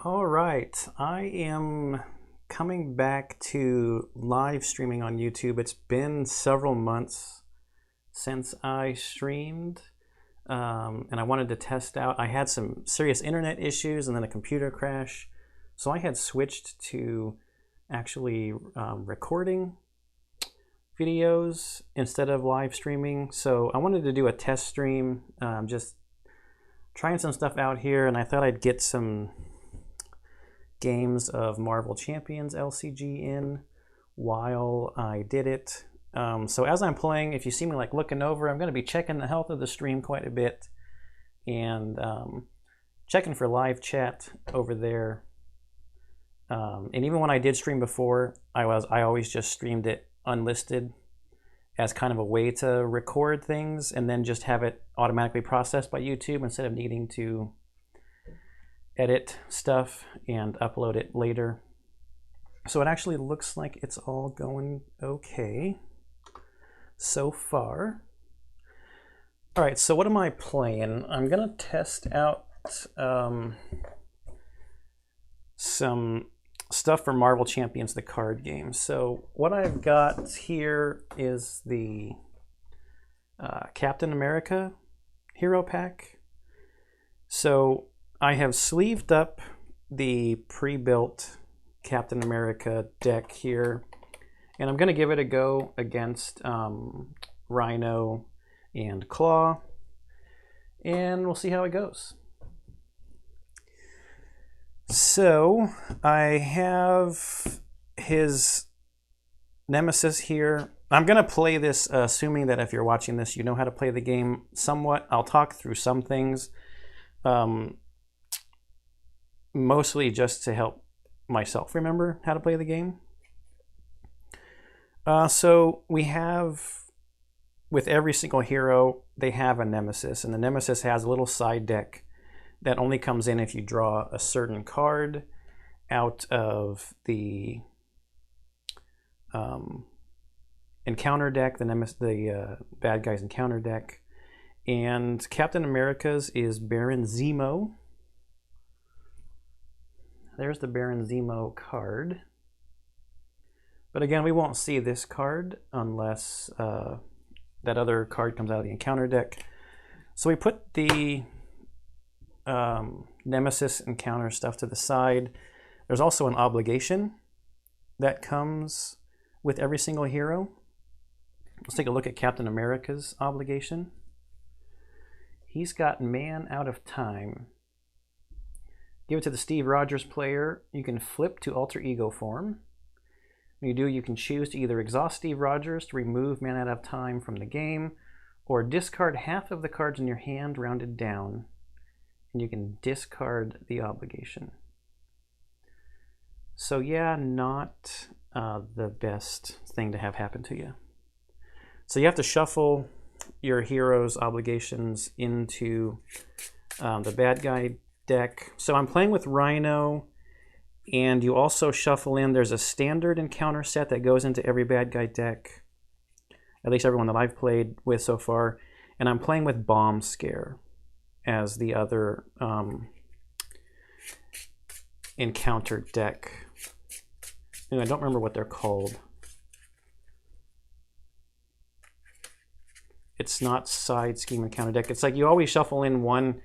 All right, I am coming back to live streaming on YouTube. It's been several months since I streamed, and I wanted to test out. I had some serious internet issues and then a computer crash, so I had switched to actually recording videos instead of live streaming. So I wanted to do a test stream, just trying some stuff out here, and I thought I'd get some games of Marvel Champions LCG in while I did it. So as I'm playing, if you see me like looking over, I'm going to be checking the health of the stream quite a bit and checking for live chat over there. And even when I did stream before, I always just streamed it unlisted as kind of a way to record things and then just have it automatically processed by YouTube instead of needing to edit stuff and upload it later. So it actually looks like it's all going okay so far. All right, so what am I playing? I'm gonna test out some stuff for Marvel Champions, the card game. So what I've got here is the Captain America Hero Pack. So I have sleeved up the pre-built Captain America deck here, and I'm going to give it a go against Rhino and Claw, and we'll see how it goes. So I have his Nemesis here. I'm going to play this assuming that if you're watching this, you know how to play the game somewhat. I'll talk through some things. Mostly just to help myself remember how to play the game. So we have, with every single hero, they have a Nemesis, and the Nemesis has a little side deck that only comes in if you draw a certain card out of the encounter deck, the bad guy's encounter deck. And Captain America's is Baron Zemo. There's the Baron Zemo card. But again, we won't see this card unless that other card comes out of the encounter deck. So we put the Nemesis encounter stuff to the side. There's also an obligation that comes with every single hero. Let's take a look at Captain America's obligation. He's got Man Out of Time. Give it to the Steve Rogers player. You can flip to alter ego form. When you do, you can choose to either exhaust Steve Rogers to remove Man Out of Time from the game, or discard half of the cards in your hand rounded down, and you can discard the obligation. So yeah, not the best thing to have happen to you. So you have to shuffle your hero's obligations into the bad guy deck. So I'm playing with Rhino, and you also shuffle in, there's a standard encounter set that goes into every bad guy deck, at least everyone that I've played with so far, and I'm playing with Bomb Scare as the other encounter deck. I don't remember what they're called. It's not side scheme encounter deck. It's like you always shuffle in one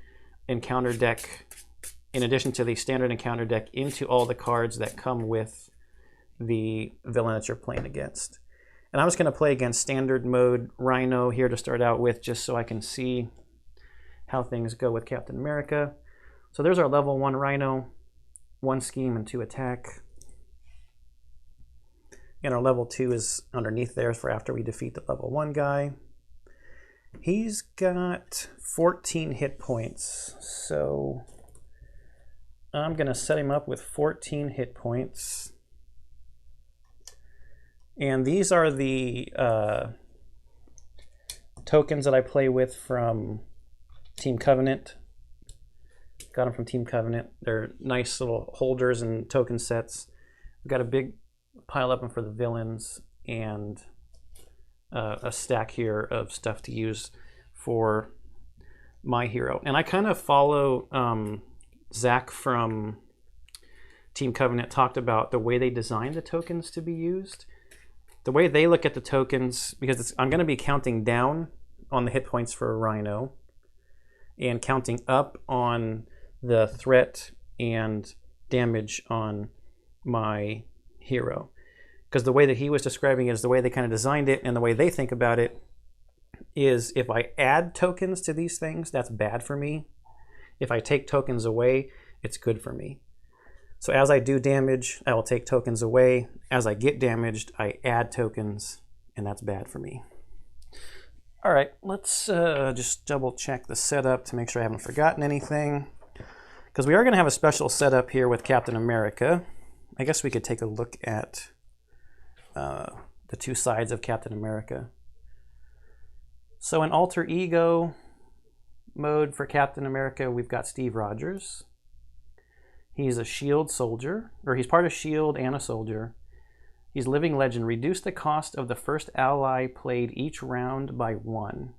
encounter deck in addition to the standard encounter deck into all the cards that come with the villain that you're playing against. And I was going to play against standard mode Rhino here to start out with, just so I can see how things go with Captain America. So there's our level 1 Rhino, 1 scheme and 2 attack. And our level 2 is underneath there for after we defeat the level 1 guy. He's got 14 hit points, so I'm going to set him up with 14 hit points. And these are the tokens that I play with from Team Covenant. Got them from Team Covenant. They're nice little holders and token sets. I've got a big pile of them for the villains, and a stack here of stuff to use for my hero. And I kind of follow Zach from Team Covenant talked about the way they designed the tokens to be used. The way they look at the tokens, because I'm going to be counting down on the hit points for a Rhino and counting up on the threat and damage on my hero. Because the way that he was describing it is the way they kind of designed it, and the way they think about it is if I add tokens to these things, that's bad for me. If I take tokens away, it's good for me. So as I do damage, I will take tokens away. As I get damaged, I add tokens, and that's bad for me. All right, let's just double check the setup to make sure I haven't forgotten anything. Because we are going to have a special setup here with Captain America. I guess we could take a look at the two sides of Captain America. So in alter ego mode for Captain America, we've got Steve Rogers. He's a SHIELD soldier, or he's part of SHIELD and a soldier. He's living legend. Reduce the cost of the first ally played each round by 1.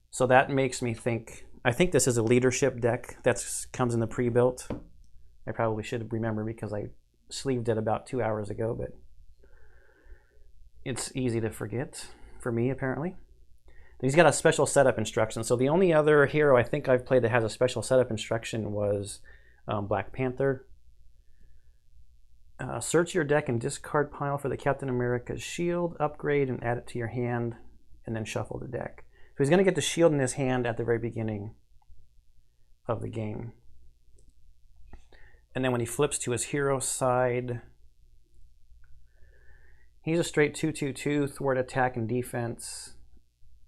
So that makes me think, I think this is a leadership deck that comes in the pre-built. I probably should remember because I sleeved it about 2 hours ago, but it's easy to forget for me, apparently. He's got a special setup instruction. So the only other hero I think I've played that has a special setup instruction was Black Panther. Search your deck and discard pile for the Captain America's shield, upgrade and add it to your hand, and then shuffle the deck. So he's going to get the shield in his hand at the very beginning of the game. And then when he flips to his hero side, he's a straight 2/2/2, thwart attack and defense.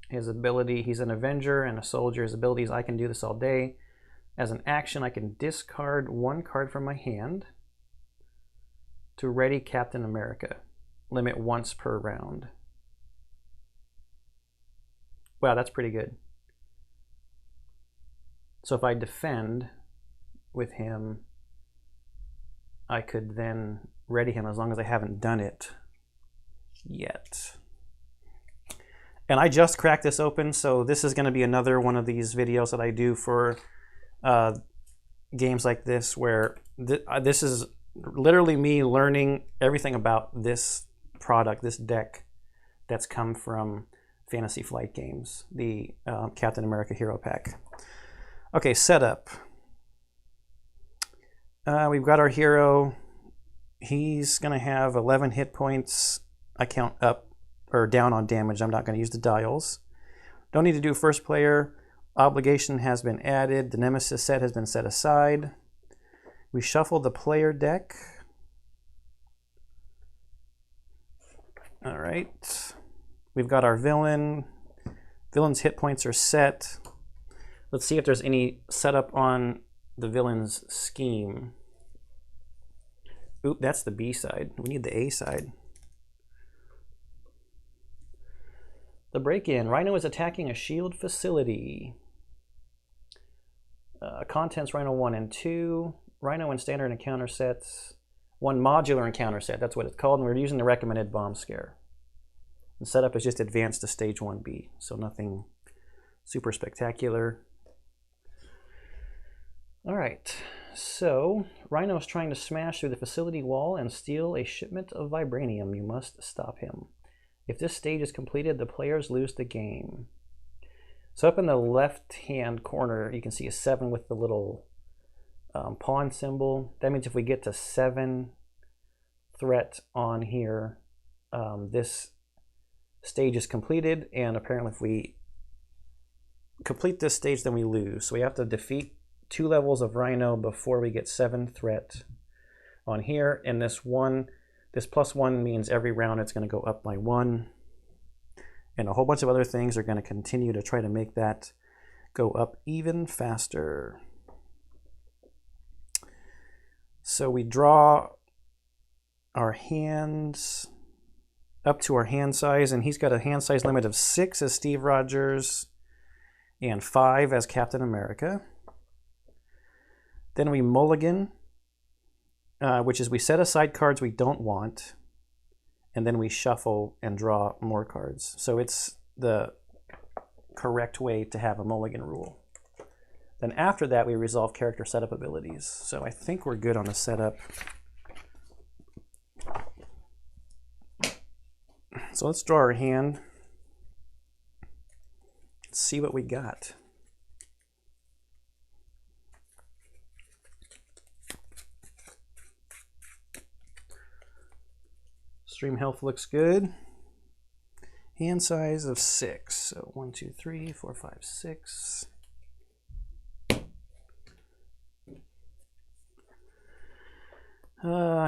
His ability, he's an Avenger and a soldier. His ability is I can do this all day. As an action, I can discard 1 card from my hand to ready Captain America. Limit once per round. Wow, that's pretty good. So if I defend with him, I could then ready him as long as I haven't done it yet. And I just cracked this open, so this is going to be another one of these videos that I do for games like this, where this is literally me learning everything about this product, this deck that's come from Fantasy Flight Games, the Captain America Hero Pack. Okay, setup. We've got our hero. He's going to have 11 hit points. I count up or down on damage. I'm not going to use the dials. Don't need to do first player. Obligation has been added. The Nemesis set has been set aside. We shuffle the player deck. All right. We've got our villain. Villain's hit points are set. Let's see if there's any setup on the villain's scheme. Oop, that's the B side. We need the A side. The break-in. Rhino is attacking a shield facility. Contents Rhino 1 and 2. Rhino and standard encounter sets. 1 modular encounter set. That's what it's called. And we're using the recommended bomb scare. The setup is just advanced to stage 1B. So nothing super spectacular. All right. So Rhino is trying to smash through the facility wall and steal a shipment of vibranium. You must stop him. If this stage is completed, the players lose the game. So up in the left-hand corner, you can see a 7 with the little pawn symbol. That means if we get to 7 threat on here, this stage is completed. And apparently if we complete this stage, then we lose. So we have to defeat 2 levels of Rhino before we get 7 threat on here. And this +1 means every round it's going to go up by 1. And a whole bunch of other things are going to continue to try to make that go up even faster. So we draw our hands up to our hand size, and he's got a hand size limit of 6 as Steve Rogers and 5 as Captain America. Then we mulligan, which is we set aside cards we don't want, and then we shuffle and draw more cards. So it's the correct way to have a mulligan rule. Then after that, we resolve character setup abilities. So I think we're good on the setup. So let's draw our hand. Let's see what we got. Stream health looks good. Hand size of 6. So 1, 2, 3, 4, 5, 6.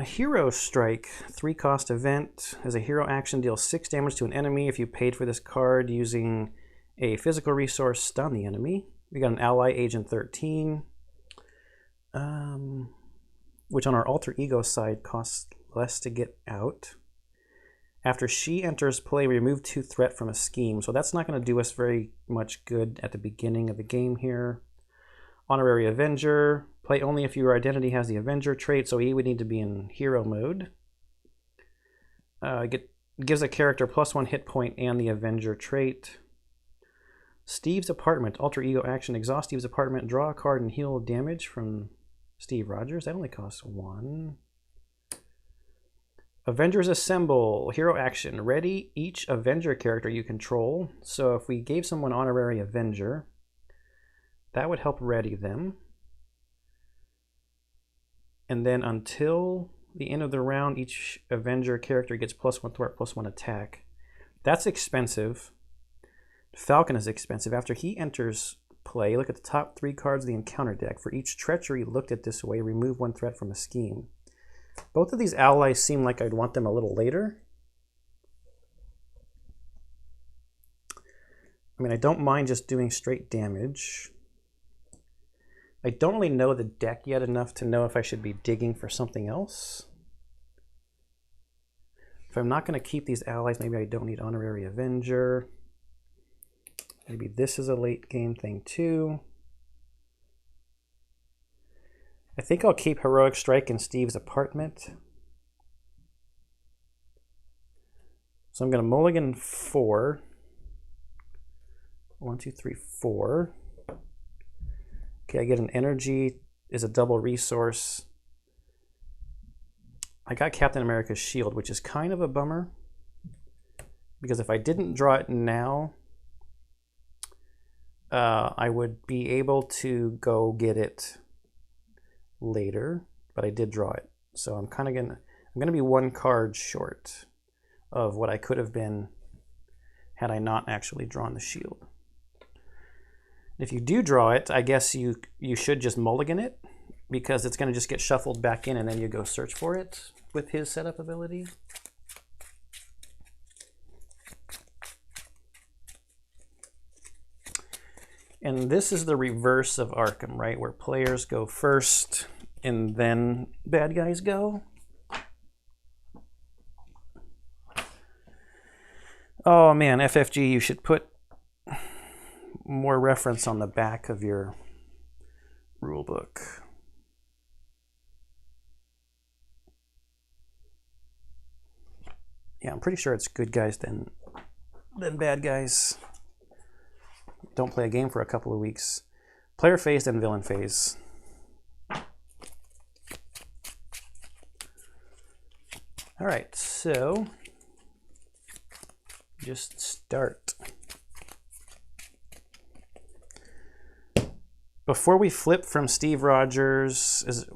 Hero Strike, 3-cost event. As a hero action, deals 6 damage to an enemy. If you paid for this card using a physical resource, stun the enemy. We got an ally, Agent 13, which on our alter ego side costs less to get out. After she enters play, remove 2 threat from a scheme. So that's not going to do us very much good at the beginning of the game here. Honorary Avenger. Play only if your identity has the Avenger trait, so he would need to be in hero mode. Gives a character +1 hit point and the Avenger trait. Steve's Apartment. Alter ego action. Exhaust Steve's Apartment. Draw a card and heal damage from Steve Rogers. That only costs 1. Avengers Assemble. Hero action. Ready each Avenger character you control. So if we gave someone Honorary Avenger, that would help ready them. And then until the end of the round, each Avenger character gets +1 threat, +1 attack. That's expensive. Falcon is expensive. After he enters play, look at the top 3 cards of the encounter deck. For each treachery looked at this way, remove 1 threat from a scheme. Both of these allies seem like I'd want them a little later. I mean, I don't mind just doing straight damage. I don't really know the deck yet enough to know if I should be digging for something else. If I'm not going to keep these allies, maybe I don't need Honorary Avenger. Maybe this is a late game thing too. I think I'll keep Heroic Strike in Steve's Apartment. So I'm going to mulligan 4. 1, 2, 3, 4. Okay, I get an energy, is a double resource. I got Captain America's shield, which is kind of a bummer. Because if I didn't draw it now, I would be able to go get it later, but I did draw it. So I'm gonna be 1 card short of what I could have been had I not actually drawn the shield. If you do draw it, I guess you should just mulligan it, because it's going to just get shuffled back in and then you go search for it with his setup ability. And this is the reverse of Arkham, right? Where players go first and then bad guys go. Oh man, FFG, you should put more reference on the back of your rule book. Yeah, I'm pretty sure it's good guys then bad guys. Don't play a game for a couple of weeks. Player phase, then villain phase. All right, so just start. Before we flip from Steve Rogers, if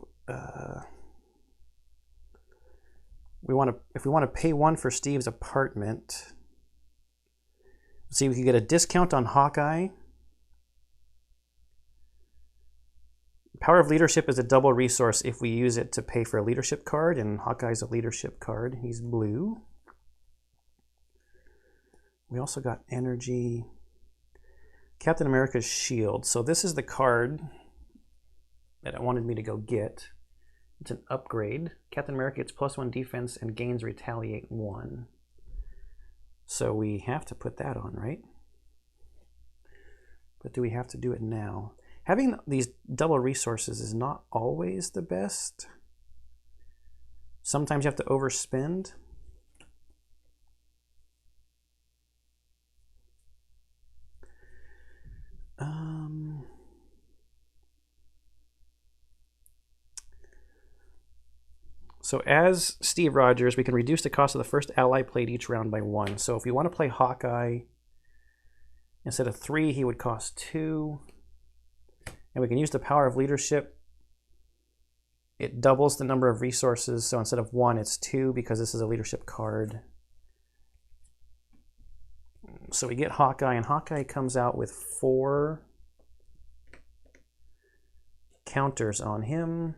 we want to pay 1 for Steve's Apartment, see, we can get a discount on Hawkeye. Power of Leadership is a double resource if we use it to pay for a leadership card, and Hawkeye's a leadership card. He's blue. We also got energy. Captain America's shield. So this is the card that it wanted me to go get. It's an upgrade. Captain America gets +1 defense and gains retaliate 1. So we have to put that on, right? But do we have to do it now? Having these double resources is not always the best. Sometimes you have to overspend. So as Steve Rogers, we can reduce the cost of the first ally played each round by 1. So if we want to play Hawkeye, instead of 3, he would cost 2. And we can use the power of leadership. It doubles the number of resources. So instead of 1, it's 2 because this is a leadership card. So we get Hawkeye, and Hawkeye comes out with 4 counters on him.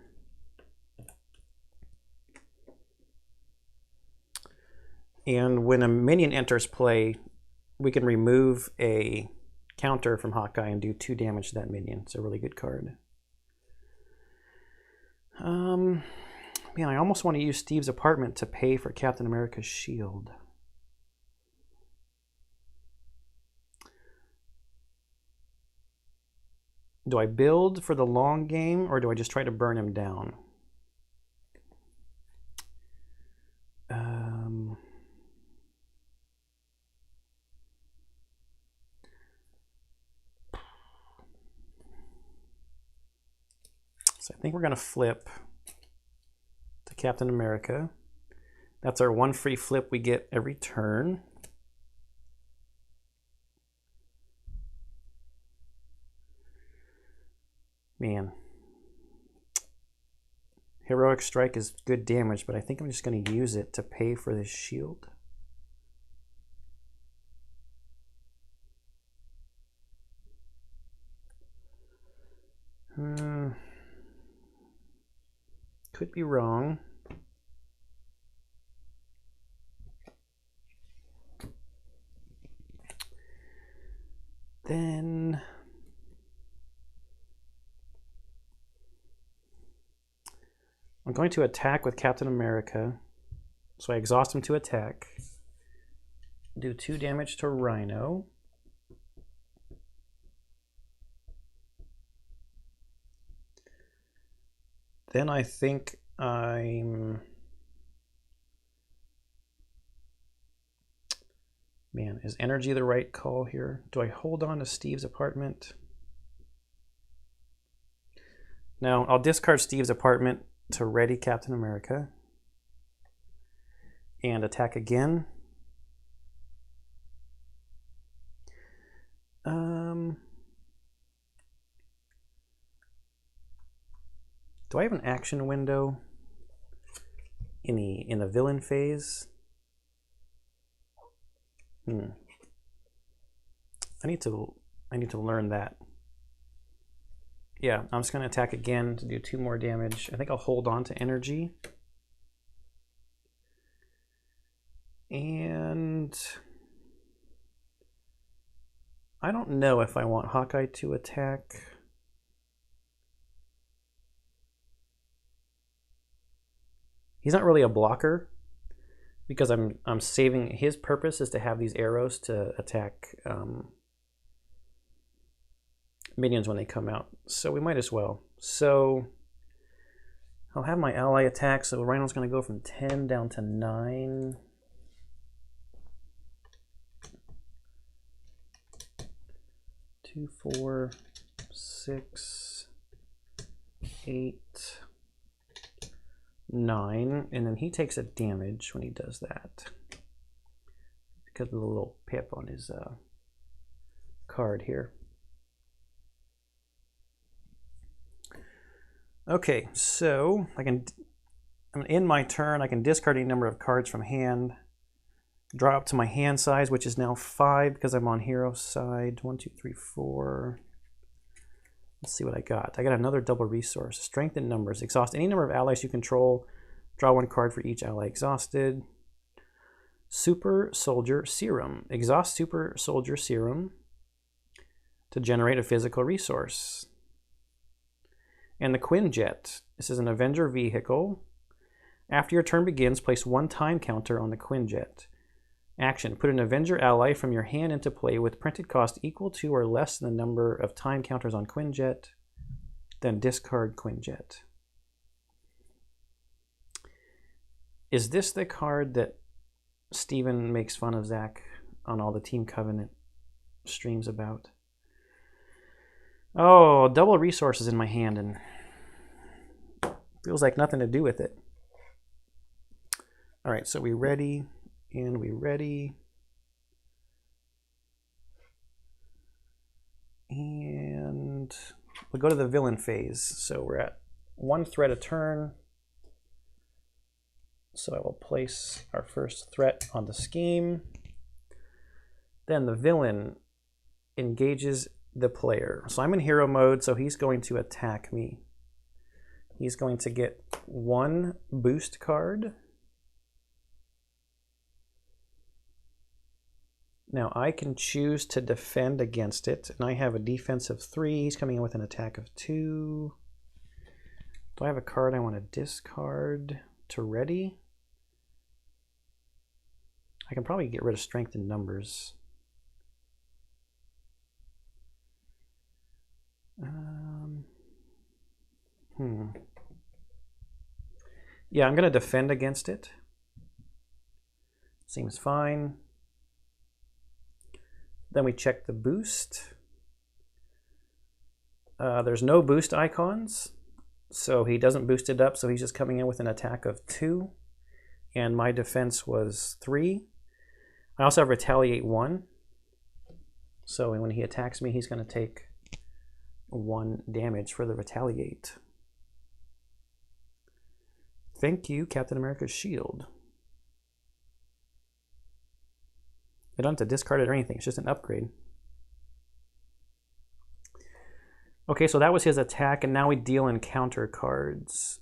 And when a minion enters play, we can remove a counter from Hawkeye and do 2 damage to that minion. It's a really good card. Man, I almost want to use Steve's apartment to pay for Captain America's shield. Do I build for the long game, or do I just try to burn him down? So I think we're going to flip to Captain America. That's our 1 free flip we get every turn. Man. Heroic Strike is good damage, but I think I'm just going to use it to pay for this shield. Could be wrong. Then I'm going to attack with Captain America. So I exhaust him to attack. Do 2 damage to Rhino. Then I think I'm... Man, is energy the right call here? Do I hold on to Steve's apartment? No, I'll discard Steve's apartment to ready Captain America. And attack again. Do I have an action window in the villain phase? I need to learn that. Yeah, I'm just going to attack again to do 2 more damage. I think I'll hold on to energy. And I don't know if I want Hawkeye to attack. He's not really a blocker because I'm saving his purpose is to have these arrows to attack minions when they come out. So we might as well. So I'll have my ally attack. So Rhino's going to go from 10 down to 9. Two, 4, 6, 8, 9, and then he takes a damage when he does that because of the little pip on his card here. Okay, so in my turn, I can discard any number of cards from hand, draw up to my hand size, which is now 5 because I'm on hero side. 1, 2, 3, 4. Let's see what I got. I got another double resource. Strength in numbers. Exhaust any number of allies you control. Draw 1 card for each ally exhausted. Super Soldier Serum. Exhaust Super Soldier Serum to generate a physical resource. And the Quinjet. This is an Avenger vehicle. After your turn begins, place 1 time counter on the Quinjet. Action. Put an Avenger ally from your hand into play with printed cost equal to or less than the number of time counters on Quinjet. Then discard Quinjet. Is this the card that Steven makes fun of Zach on all the Team Covenant streams about? Oh, double resources in my hand and feels like nothing to do with it. All right, so we ready, and we ready. And we'll go to the villain phase. So we're at 1 threat a turn. So I will place our first threat on the scheme. Then the villain engages the player. So I'm in hero mode, so he's going to attack me. He's going to get 1 boost card. Now I can choose to defend against it, and I have a defense of 3. He's coming in with an attack of 2. Do I have a card I want to discard to ready? I can probably get rid of strength in numbers. Yeah, I'm going to defend against it. Seems fine. Then we check the boost. There's no boost icons, so he doesn't boost it up, so he's just coming in with an attack of 2. And my defense was 3. I also have retaliate 1. So when he attacks me, he's going to take 1 damage for the retaliate. Thank you, Captain America's shield. I don't have to discard it or anything. It's just an upgrade. Okay, so that was his attack, and now we deal encounter cards.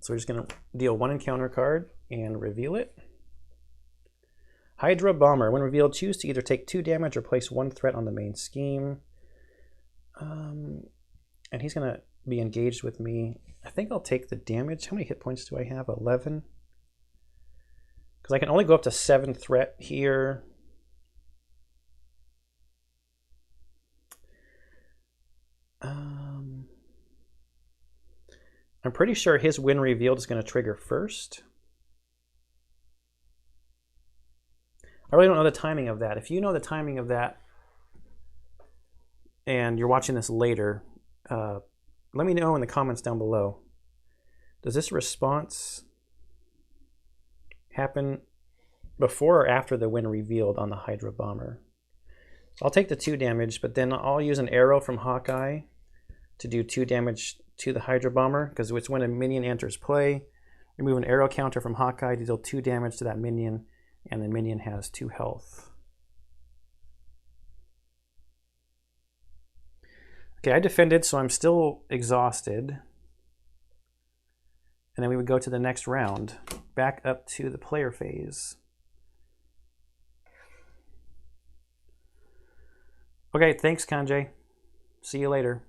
So we're just going to deal 1 encounter card and reveal it. Hydra Bomber. When revealed, choose to either take 2 damage or place 1 threat on the main scheme. And he's going to be engaged with me. I think I'll take the damage. How many hit points do I have? 11. Because I can only go up to 7 threat here. I'm pretty sure his win revealed is going to trigger first. I really don't know the timing of that. If you know the timing of that and you're watching this later, let me know in the comments down below. Does this response happen before or after the win revealed on the Hydra Bomber? So I'll take the 2 damage, but then I'll use an arrow from Hawkeye to do 2 damage to the Hydra Bomber, because it's when a minion enters play. Remove an arrow counter from Hawkeye to deal 2 damage to that minion, and the minion has 2 health. Okay, I defended, so I'm still exhausted. And then we would go to the next round, back up to the player phase. Okay, thanks, Kanjay. See you later.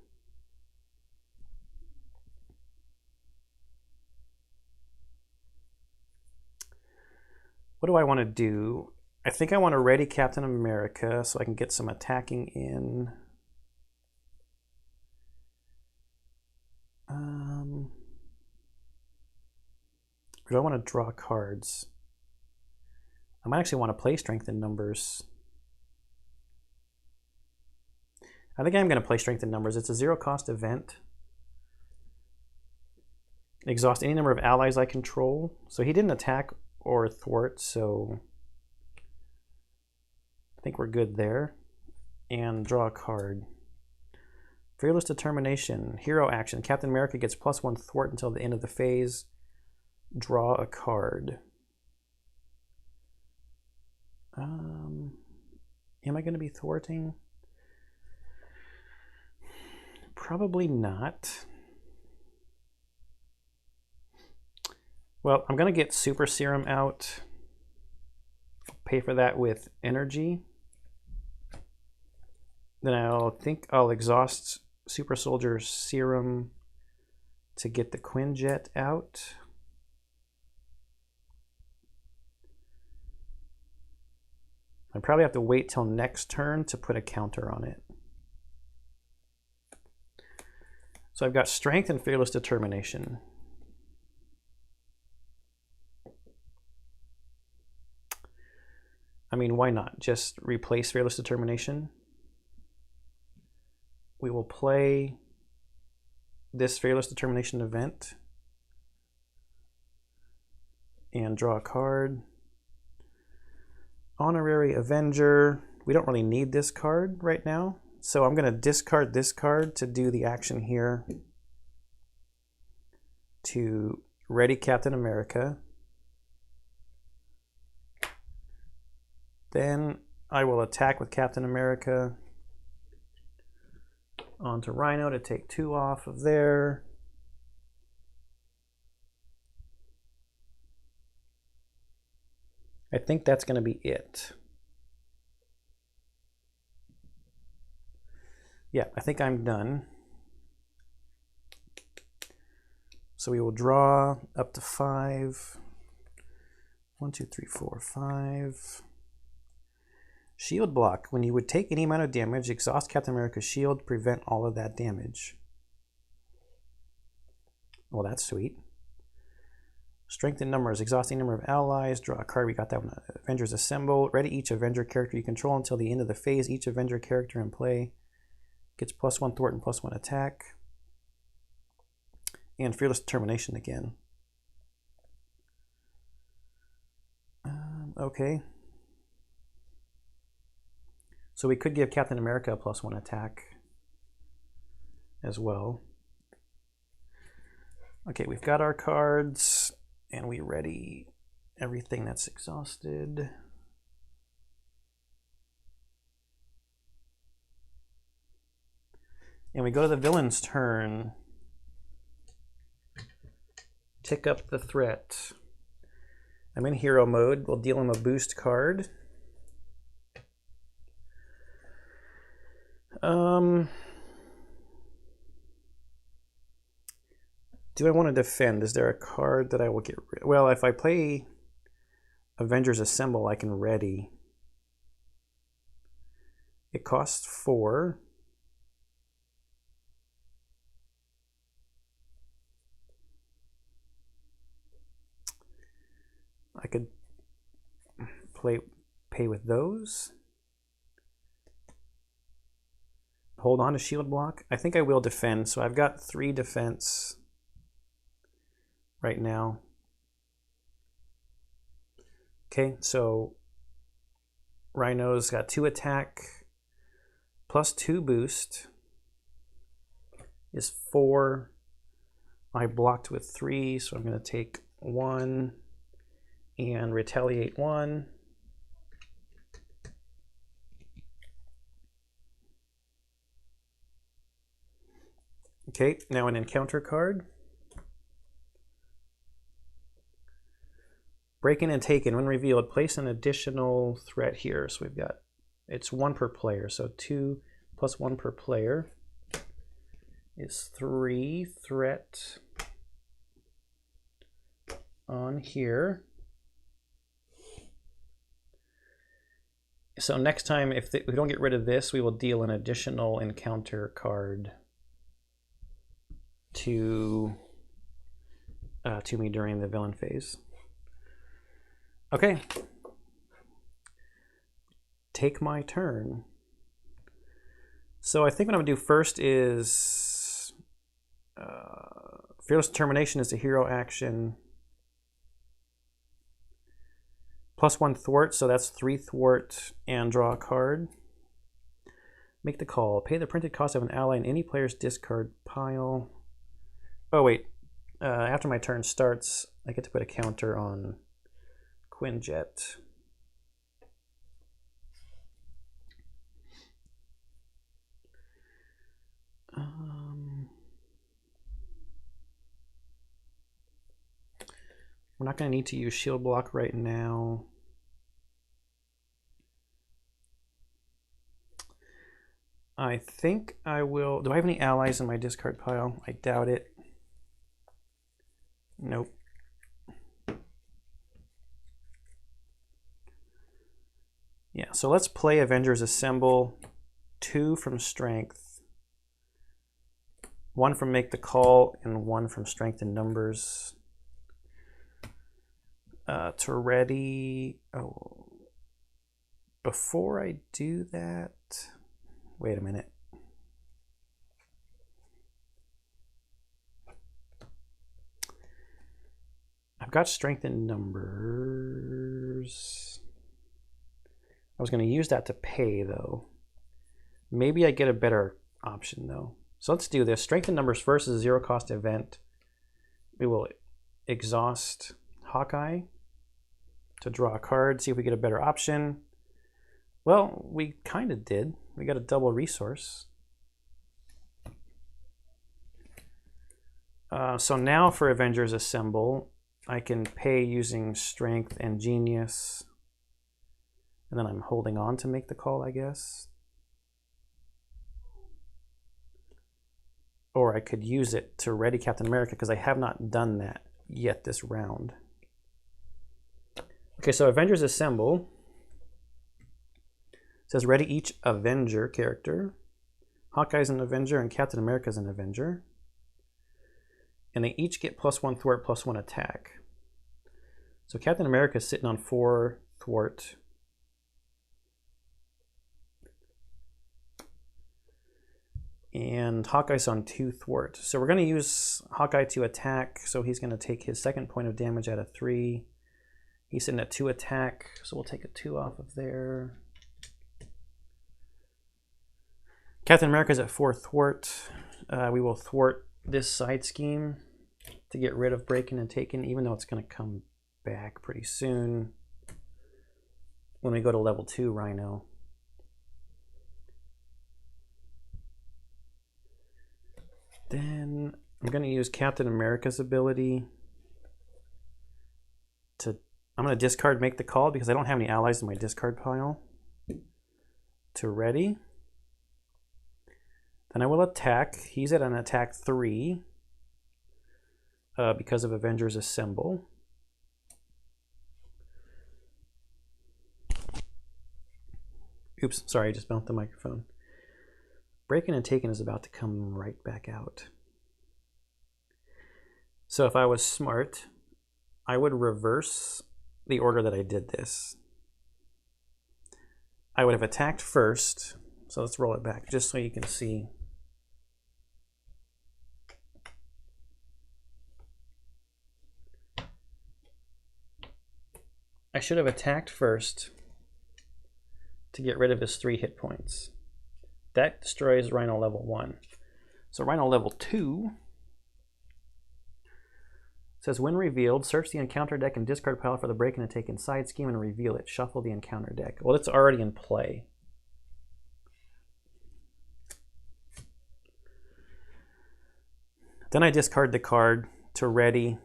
What do I want to do? I think I want to ready Captain America so I can get some attacking in. Or do I want to draw cards? I might actually want to play strength in numbers. I think I'm going to play strength in numbers. It's a 0-cost event. Exhaust any number of allies I control. So he didn't attack or thwart, so I think we're good there. And draw a card. Fearless Determination, hero action. Captain America gets +1 thwart until the end of the phase. Draw a card. Am I going to be thwarting? Probably not. Well, I'm going to get Super Serum out. Pay for that with energy. Then I'll exhaust Super Soldier Serum to get the Quinjet out. I probably have to wait till next turn to put a counter on it. So I've got Strength and Fearless Determination. I mean, why not? Just replace Fearless Determination. We will play this Fearless Determination event. and draw a card. Honorary Avenger. We don't really need this card right now, so I'm going to discard this card to do the action here to ready Captain America. Then I will attack with Captain America onto Rhino to take 2 off of there. I think that's going to be it. Yeah, I think I'm done. So we will draw up to 5. 1, 2, 3, 4, 5. Shield block. When you would take any amount of damage, exhaust Captain America's shield, prevent all of that damage. Well, that's sweet. Strength in numbers. Exhausting number of allies. Draw a card. We got that one. Avengers Assemble. Ready each Avenger character you control until the end of the phase. Each Avenger character in play gets +1 thwart and +1 attack. And Fearless Determination again. Okay. So we could give Captain America a +1 attack as well. Okay, we've got our cards, and we ready everything that's exhausted. And we go to the villain's turn. Tick up the threat. I'm in hero mode. We'll deal him a boost card. Do I want to defend? Is there a card that I will get rid of? Well, if I play Avengers Assemble, I can ready. It costs 4. I could pay with those. Hold on to shield block. I think I will defend, so I've got 3 defense right now. Okay, so Rhino's got 2 attack plus 2 boost is 4. I blocked with 3, so I'm going to take 1 and retaliate 1. Okay, now an encounter card. Breaking and Taken. When revealed, place an additional threat here. So we've got, it's 1 per player. So 2 plus 1 per player is 3 threat on here. So next time, if we don't get rid of this, we will deal an additional encounter card to me during the villain phase. Okay. Take my turn. So I think what I'm gonna do first is Fearless Determination is a hero action. +1 thwart, so that's 3 thwart and draw a card. Make the call. Pay the printed cost of an ally in any player's discard pile. Oh wait, after my turn starts, I get to put a counter on Quinjet. We're not going to need to use shield block right now. I think I will. Do I have any allies in my discard pile? I doubt it. Nope. Yeah, so let's play Avengers Assemble. 2 from Strength. 1 from Make the Call, and 1 from Strength in Numbers. To ready. Oh, before I do that, wait a minute. I I've got strength in numbers. I was going to use that to pay, though. Maybe I get a better option, though. So let's do this. Strength in numbers first is a zero-cost event. We will exhaust Hawkeye to draw a card, see if we get a better option. Well, we kind of did. We got a double resource. So now for Avengers Assemble, I can pay using Strength and Genius. And then I'm holding on to make the call, I guess. Or I could use it to ready Captain America, because I have not done that yet this round. Okay, so Avengers Assemble says ready each Avenger character. Hawkeye's an Avenger and Captain America's an Avenger. And they each get +1 thwart, +1 attack. So Captain America is sitting on 4 thwart. And Hawkeye's on 2 thwart. So we're going to use Hawkeye to attack. So he's going to take his second point of damage out of 3. He's sitting at 2 attack. So we'll take a 2 off of there. Captain America's at 4 thwart. We will thwart this side scheme to get rid of breaking and taking, even though it's going to come back pretty soon when we go to level 2 Rhino. Then I'm going to use Captain America's ability to, I'm going to discard make the call because I don't have any allies in my discard pile, to ready. Then I will attack. He's at an attack 3 because of Avengers Assemble. Oops, sorry, I just bumped the microphone. Breaking and taking is about to come right back out. So if I was smart, I would reverse the order that I did this. I would have attacked first. So let's roll it back just so you can see. I should have attacked first to get rid of his 3 hit points. That destroys Rhino level 1. So Rhino level 2 says when revealed, search the encounter deck and discard pile for the break and take inside scheme and reveal it. Shuffle the encounter deck. Well, it's already in play. Then I discard the card to ready.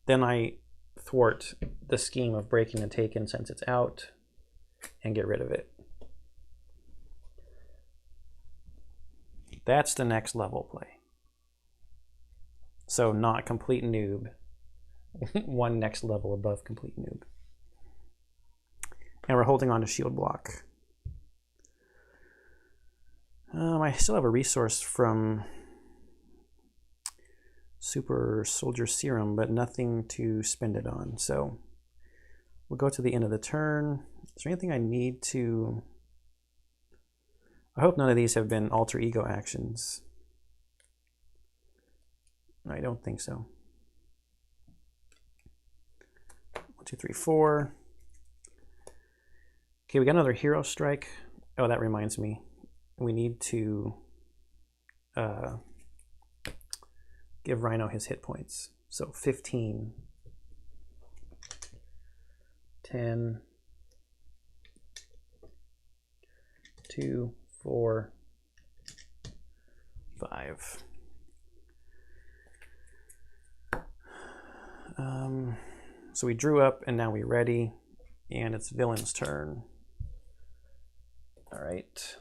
Then I thwart the scheme of breaking and taking since it's out and get rid of it. That's the next level play. So not complete noob. One next level above complete noob. And we're holding on to shield block. I still have a resource from Super Soldier Serum, but nothing to spend it on. So we'll go to the end of the turn. Is there anything I need to... I hope none of these have been alter ego actions. I don't think so. 1, 2, 3, 4. Okay, we got another hero strike. Oh, that reminds me. We need to give Rhino his hit points. So 15, 10, 2, 4, 5. So we drew up and now we ready, and it's villain's turn. All right.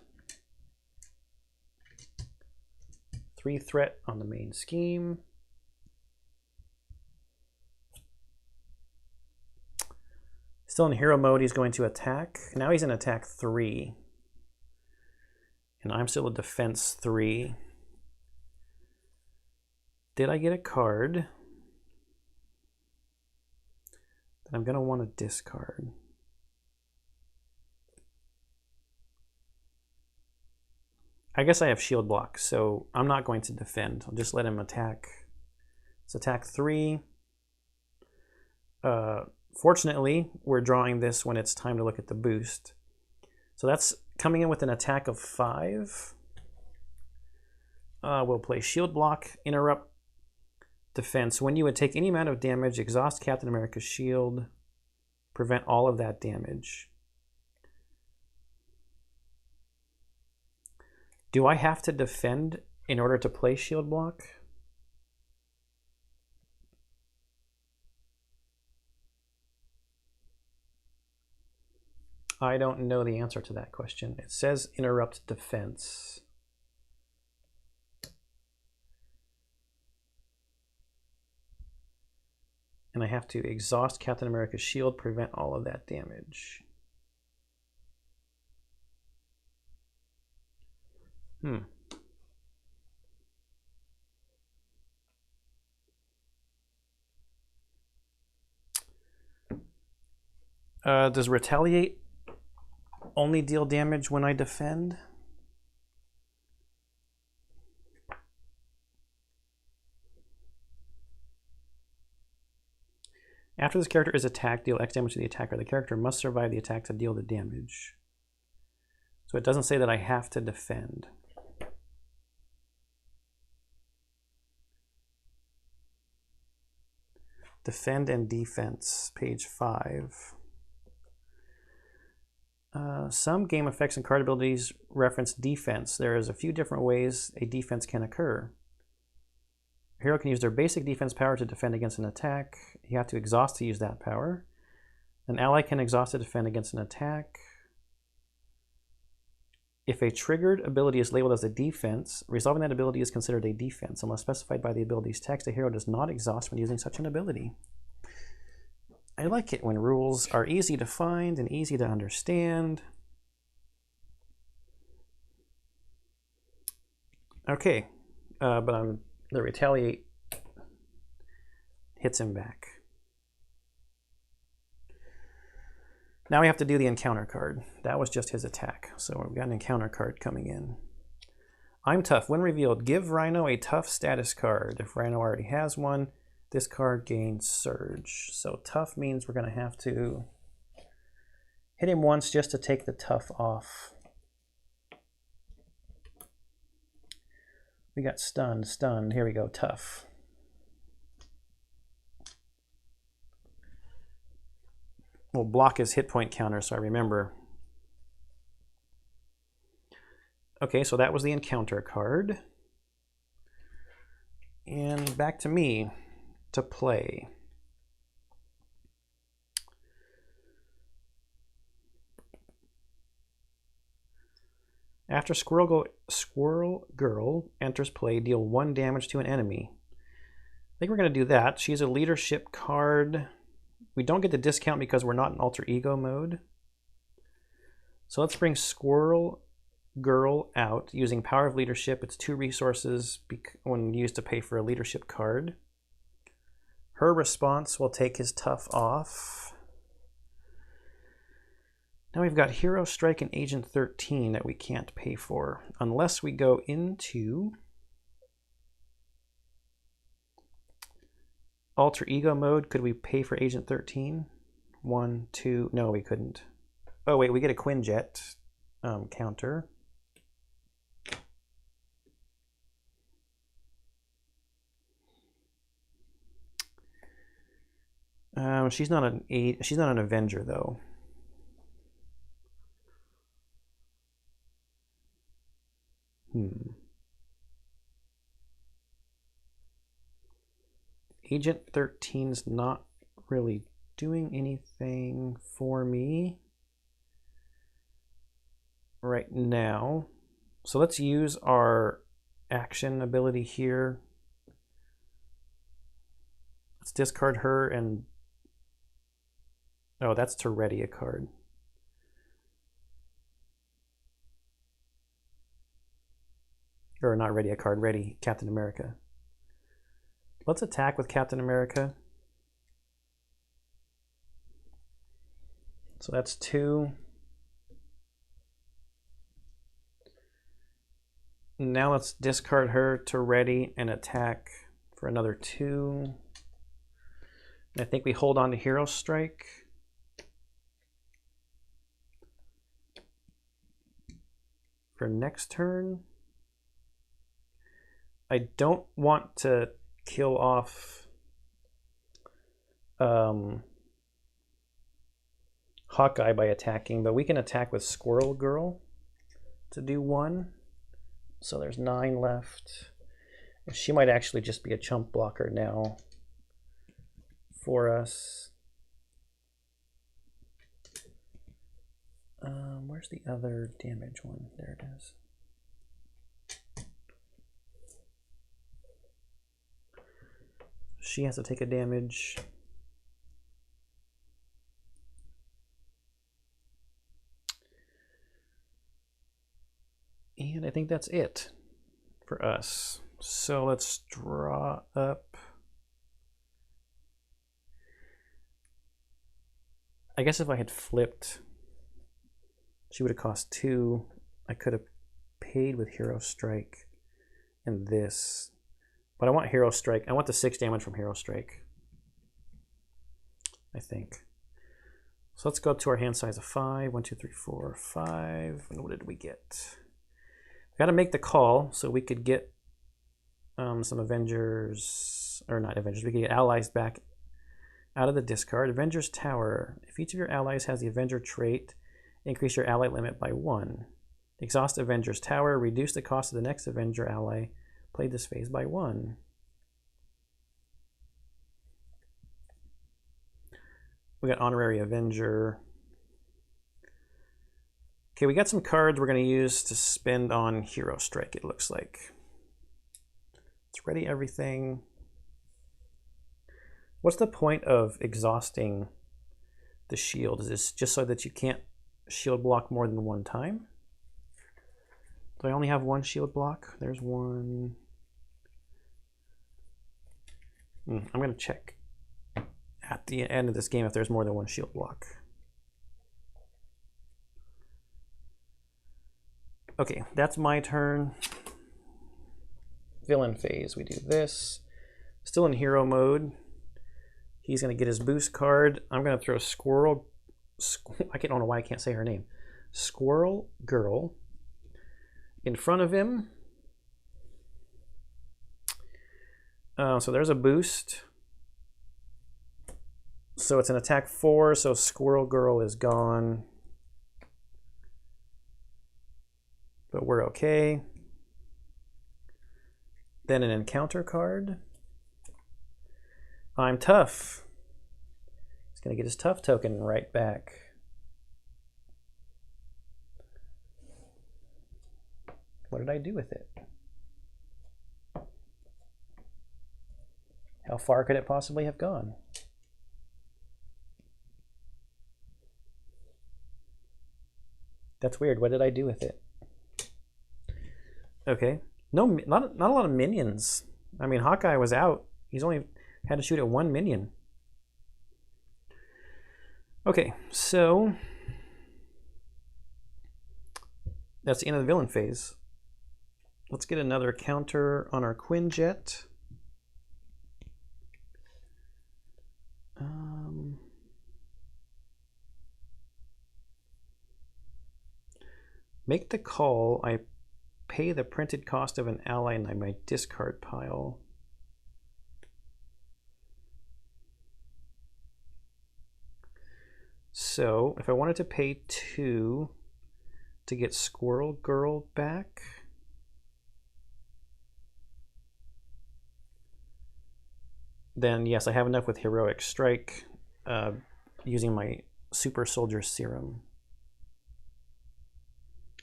3 threat on the main scheme. Still in hero mode, he's going to attack. Now he's in attack 3. And I'm still a defense 3. Did I get a card that I'm going to want to discard? I guess I have shield block, so I'm not going to defend. I'll just let him attack. It's attack 3. Fortunately, we're drawing this when it's time to look at the boost. So that's coming in with an attack of 5. We'll play Shield Block, Interrupt, Defense. When you would take any amount of damage, exhaust Captain America's shield, prevent all of that damage. Do I have to defend in order to play Shield Block? I don't know the answer to that question. It says interrupt defense. And I have to exhaust Captain America's shield, prevent all of that damage. Does retaliate only deal damage when I defend? After this character is attacked, deal X damage to the attacker. The character must survive the attack to deal the damage. So it doesn't say that I have to defend. Defend and defense, page 5. Some game effects and card abilities reference defense. There is a few different ways a defense can occur. A hero can use their basic defense power to defend against an attack. You have to exhaust to use that power. An ally can exhaust to defend against an attack. If a triggered ability is labeled as a defense, resolving that ability is considered a defense. Unless specified by the ability's text, a hero does not exhaust when using such an ability. I like it when rules are easy to find and easy to understand. Okay, but the retaliate hits him back. Now we have to do the encounter card. That was just his attack, so we've got an encounter card coming in. I'm tough. When revealed, give Rhino a tough status card. If Rhino already has one, this card gains Surge. So tough means we're going to have to hit him once just to take the tough off. We got stunned, stunned. Here we go, tough. We'll block his hit point counter so I remember. Okay, so that was the encounter card. And back to me to play. After Squirrel Girl enters play, deal 1 damage to an enemy. I think we're going to do that. She's a leadership card. We don't get the discount because we're not in alter ego mode. So let's bring Squirrel Girl out using Power of Leadership. It's 2 resources when used to pay for a leadership card. Her response will take his tough off. Now we've got Hero Strike and Agent 13 that we can't pay for unless we go into alter ego mode. Could we pay for Agent 13? 1, 2, no, we couldn't. Oh wait, we get a Quinjet counter. She's not an Avenger though. Agent 13's not really doing anything for me right now. So let's use our action ability here. Let's discard her and... oh, that's to ready a card. Or not ready a card, ready Captain America. Let's attack with Captain America. So that's 2. Now let's discard her to ready and attack for another 2. I think we hold on to Hero Strike. For next turn. I don't want to kill off Hawkeye by attacking, but we can attack with Squirrel Girl to do 1. So there's 9 left. She might actually just be a chump blocker now for us. Where's the other damage one? There it is. She has to take a damage. And I think that's it for us. So let's draw up. I guess if I had flipped, she would have cost 2. I could have paid with Hero Strike and this. But I want Hero Strike. I want the 6 damage from Hero Strike, I think. So let's go up to our hand size of 5. 1, 2, 3, 4, 5. And what did we get? We got to make the call so we could get some Avengers, or not Avengers, we could get allies back out of the discard. Avengers Tower. If each of your allies has the Avenger trait, increase your ally limit by 1. Exhaust Avengers Tower. Reduce the cost of the next Avenger ally played this phase by 1. We got Honorary Avenger. Okay, we got some cards we're going to use to spend on Hero Strike, it looks like. Let's ready everything. What's the point of exhausting the shield? Is this just so that you can't shield block more than 1 time? Do I only have 1 shield block? There's 1. I'm going to check at the end of this game if there's more than 1 shield block. Okay, that's my turn. Villain phase, we do this. Still in hero mode. He's going to get his boost card. I'm going to throw Squirrel. I don't know why I can't say her name. Squirrel Girl in front of him. So there's a boost. So it's an attack 4, so Squirrel Girl is gone. But we're okay. Then an encounter card. I'm tough. He's going to get his tough token right back. What did I do with it? How far could it possibly have gone? That's weird. What did I do with it? Okay. No, not a lot of minions. I mean, Hawkeye was out. He's only had to shoot at 1 minion. Okay, so that's the end of the villain phase. Let's get another counter on our Quinjet. Make the call. I pay the printed cost of an ally in my discard pile. So if I wanted to pay 2 to get Squirrel Girl back, then yes, I have enough with Heroic Strike using my Super Soldier Serum.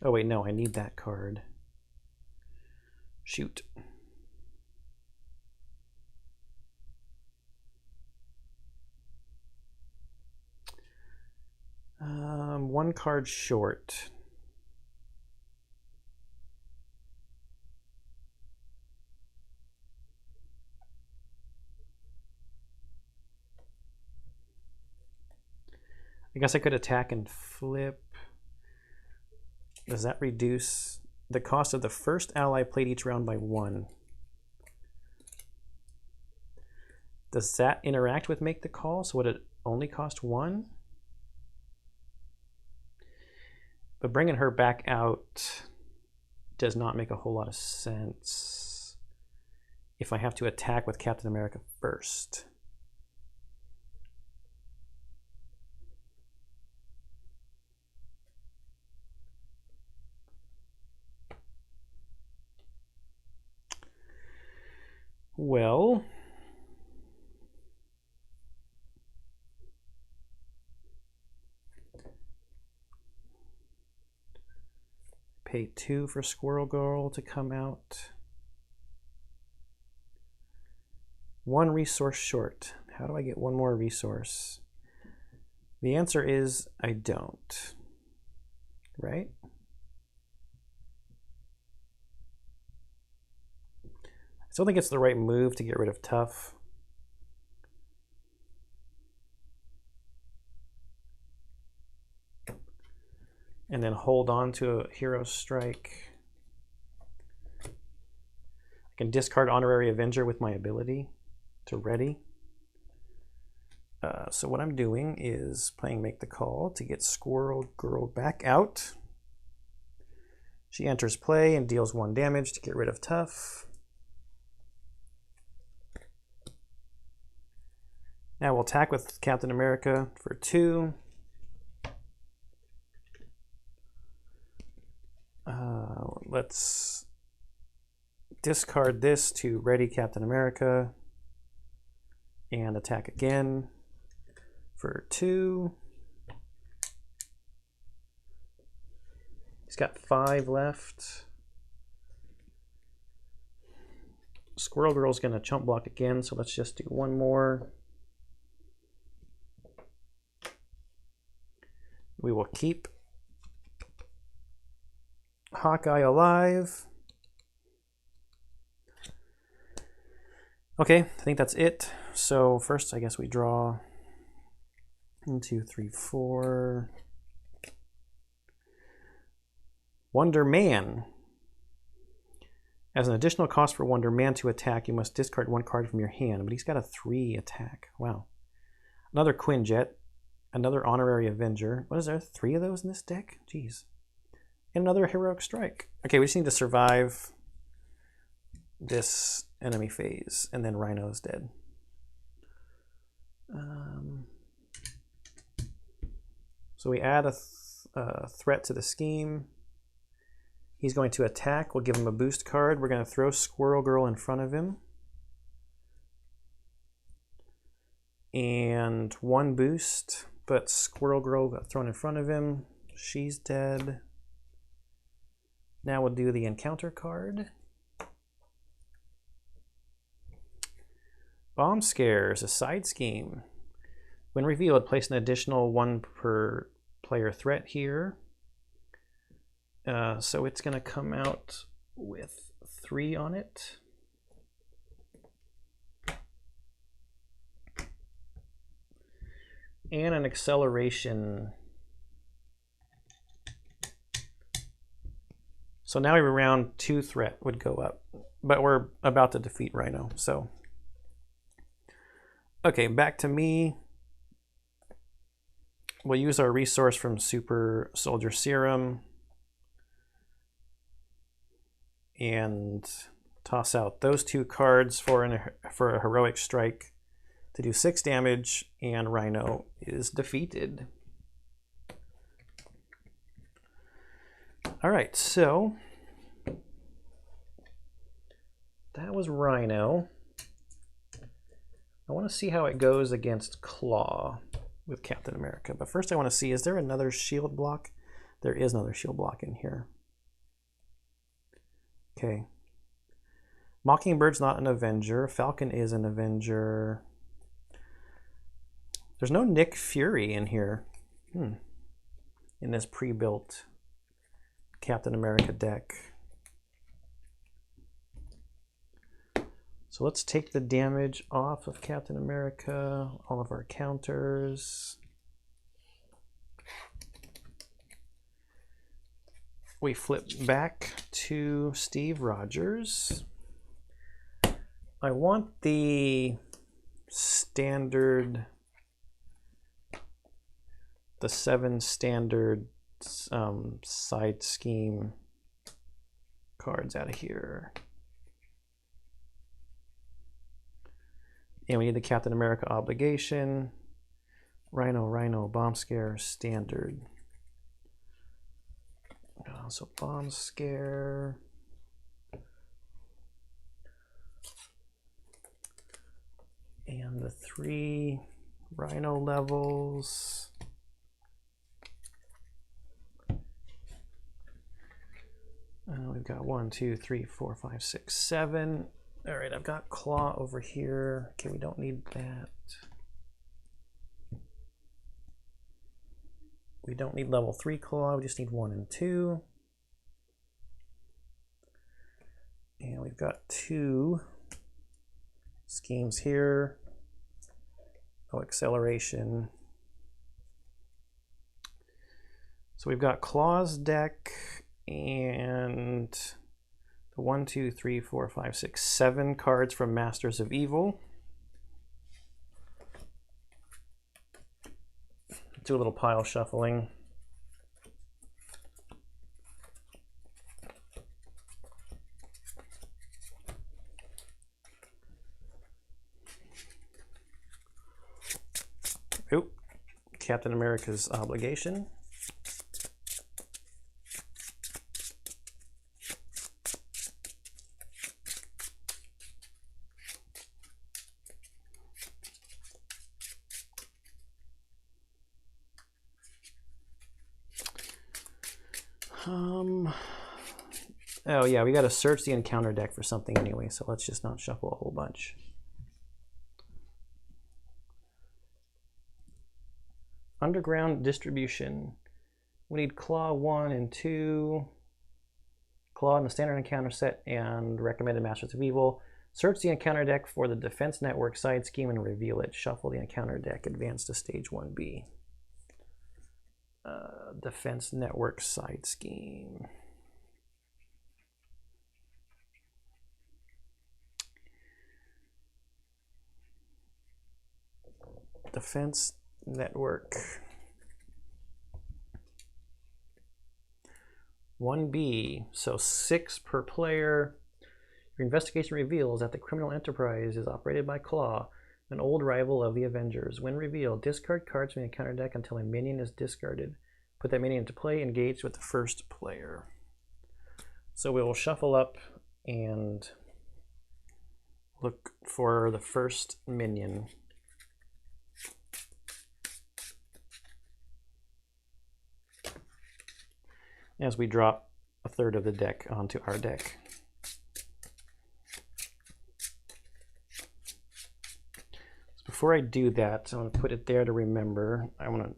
Oh wait, no, I need that card. Shoot. One card short. I guess I could attack and flip. Does that reduce the cost of the first ally played each round by 1? Does that interact with make the call? So would it only cost 1? But bringing her back out does not make a whole lot of sense if I have to attack with Captain America first. Well, pay 2 for Squirrel Girl to come out. 1 resource short. How do I get 1 more resource? The answer is I don't, right? I still think it's the right move to get rid of Tough. And then hold on to a Hero Strike. I can discard Honorary Avenger with my ability to ready. So what I'm doing is playing Make the Call to get Squirrel Girl back out. She enters play and deals 1 damage to get rid of Tough. Now we'll attack with Captain America for 2. Let's discard this to ready Captain America and attack again for 2. He's got 5 left. Squirrel Girl's going to chump block again, so let's just do 1 more. We will keep Hawkeye alive. Okay, I think that's it. So first, I guess we draw 1, 2, 3, 4. Wonder Man. As an additional cost for Wonder Man to attack, you must discard 1 card from your hand, but he's got a 3 attack. Wow. Another Quinjet, another Honorary Avenger. What is there? 3 of those in this deck? Jeez. And another Heroic Strike. Okay, we just need to survive this enemy phase, and then Rhino's dead. So we add a threat to the scheme. He's going to attack. We'll give him a boost card. We're going to throw Squirrel Girl in front of him. And 1 boost, but Squirrel Girl got thrown in front of him. She's dead. Now we'll do the encounter card. Bomb Scares, a side scheme. When revealed, place an additional 1 per player threat here. So it's going to come out with 3 on it. And an acceleration. So now every round 2 threat would go up, but we're about to defeat Rhino, so. Okay, back to me. We'll use our resource from Super Soldier Serum and toss out those 2 cards for a Heroic Strike to do 6 damage, and Rhino is defeated. All right, so that was Rhino. I want to see how it goes against Claw with Captain America. But first I want to see, is there another shield block? There is another shield block in here. Okay. Mockingbird's not an Avenger. Falcon is an Avenger. There's no Nick Fury in here. In this pre-built Captain America deck. So let's take the damage off of Captain America, all of our counters. We flip back to Steve Rogers. I want the standard, the 7 standard side scheme cards out of here. And we need the Captain America obligation, Rhino, Bomb Scare, standard. So Bomb Scare. And the 3 Rhino levels. We've got 1, 2, 3, 4, 5, 6, 7. All right, I've got Claw over here. Okay, we don't need that. We don't need level 3 Claw, we just need 1 and 2. And we've got 2 schemes here. Oh, acceleration. So we've got Claw's deck and the 1, 2, 3, 4, 5, 6, 7 cards from Masters of Evil. Do a little pile shuffling. Oop, Captain America's obligation. Oh yeah, we got to search the encounter deck for something anyway, so let's just not shuffle a whole bunch. Underground distribution. We need Claw 1 and 2, Claw in the standard encounter set, and recommended Masters of Evil. Search the encounter deck for the Defense Network side scheme and reveal it. Shuffle the encounter deck. Advance to stage 1B. Defense Network side scheme. Defense Network. 1B, so 6 per player. Your investigation reveals that the criminal enterprise is operated by Claw, an old rival of the Avengers. When revealed, discard cards from the encounter deck until a minion is discarded. Put that minion into play, engaged with the first player. So we will shuffle up and look for the first minion. As we drop a third of the deck onto our deck. So before I do that, I want to put it there to remember. I want to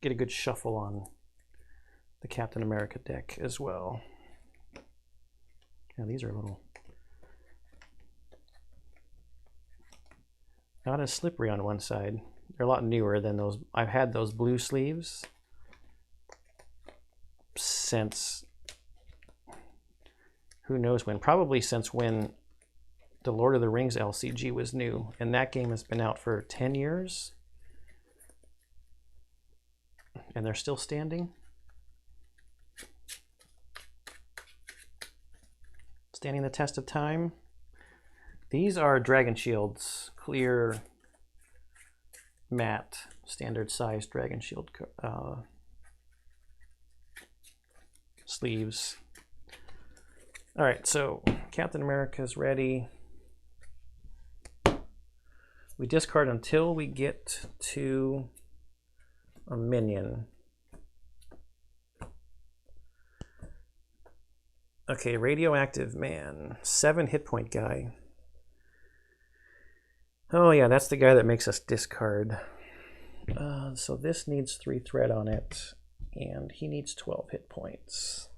get a good shuffle on the Captain America deck as well. Yeah, these are a little not as slippery on one side. They're a lot newer than those. I've had those blue sleeves since who knows when, probably since when the Lord of the Rings LCG was new, and that game has been out for 10 years and they're still standing, standing the test of time. These are Dragon Shields, clear matte standard size Dragon Shield sleeves. All right, so Captain America's ready. We discard until we get to a minion. Okay, Radioactive Man, 7 hit point guy. Oh yeah, that's the guy that makes us discard. So this needs 3 threat on it, and he needs 12 hit points.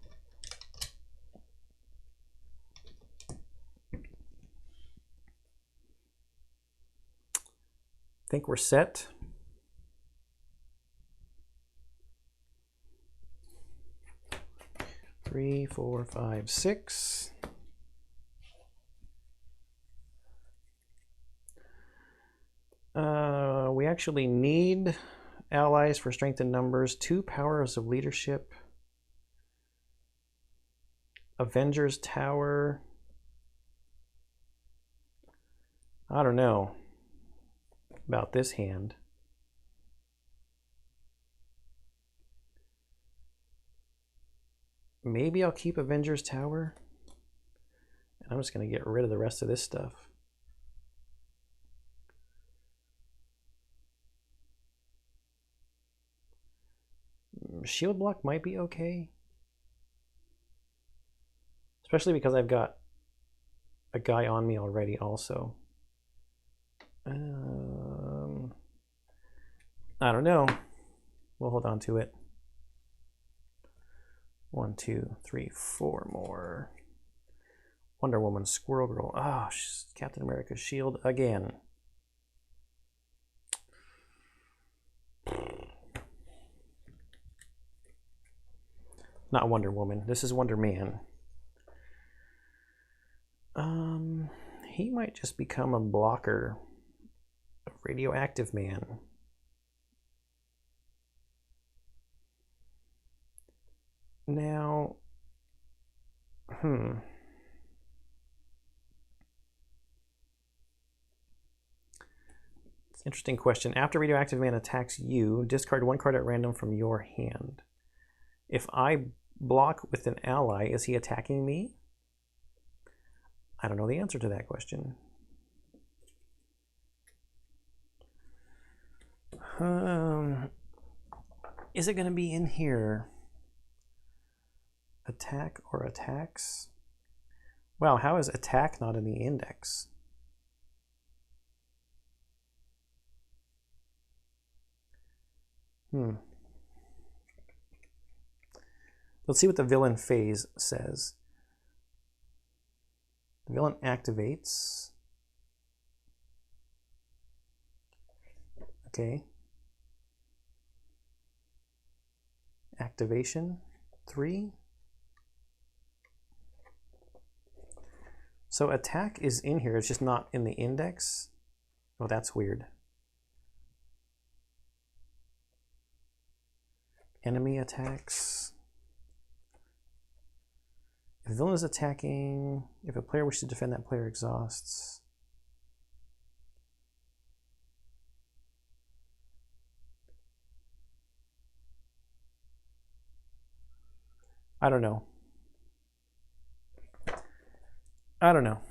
I think we're set. Three, 4, 5, 6. we actually need allies for strength in numbers, 2 powers of leadership, Avengers Tower. I don't know about this hand. Maybe I'll keep Avengers Tower. And I'm just going to get rid of the rest of this stuff. Shield block might be okay. Especially because I've got a guy on me already also. I don't know. We'll hold on to it. 1, 2, 3, 4 more. Wonder Woman, Squirrel Girl. Ah, oh, Captain America's shield again. Not Wonder Woman. This is Wonder Man. He might just become a blocker. A radioactive man. Now, It's an interesting question. After radioactive man attacks you, discard 1 card at random from your hand. If I block with an ally, is he attacking me? I don't know the answer to that question. Is it going to be in here? Attack or attacks? Wow, how is attack not in the index? Let's see what the villain phase says. The villain activates. Okay. Activation 3. So attack is in here, it's just not in the index. Oh, that's weird. Enemy attacks. If the villain is attacking, if a player wishes to defend, that player exhausts. I don't know. I don't know.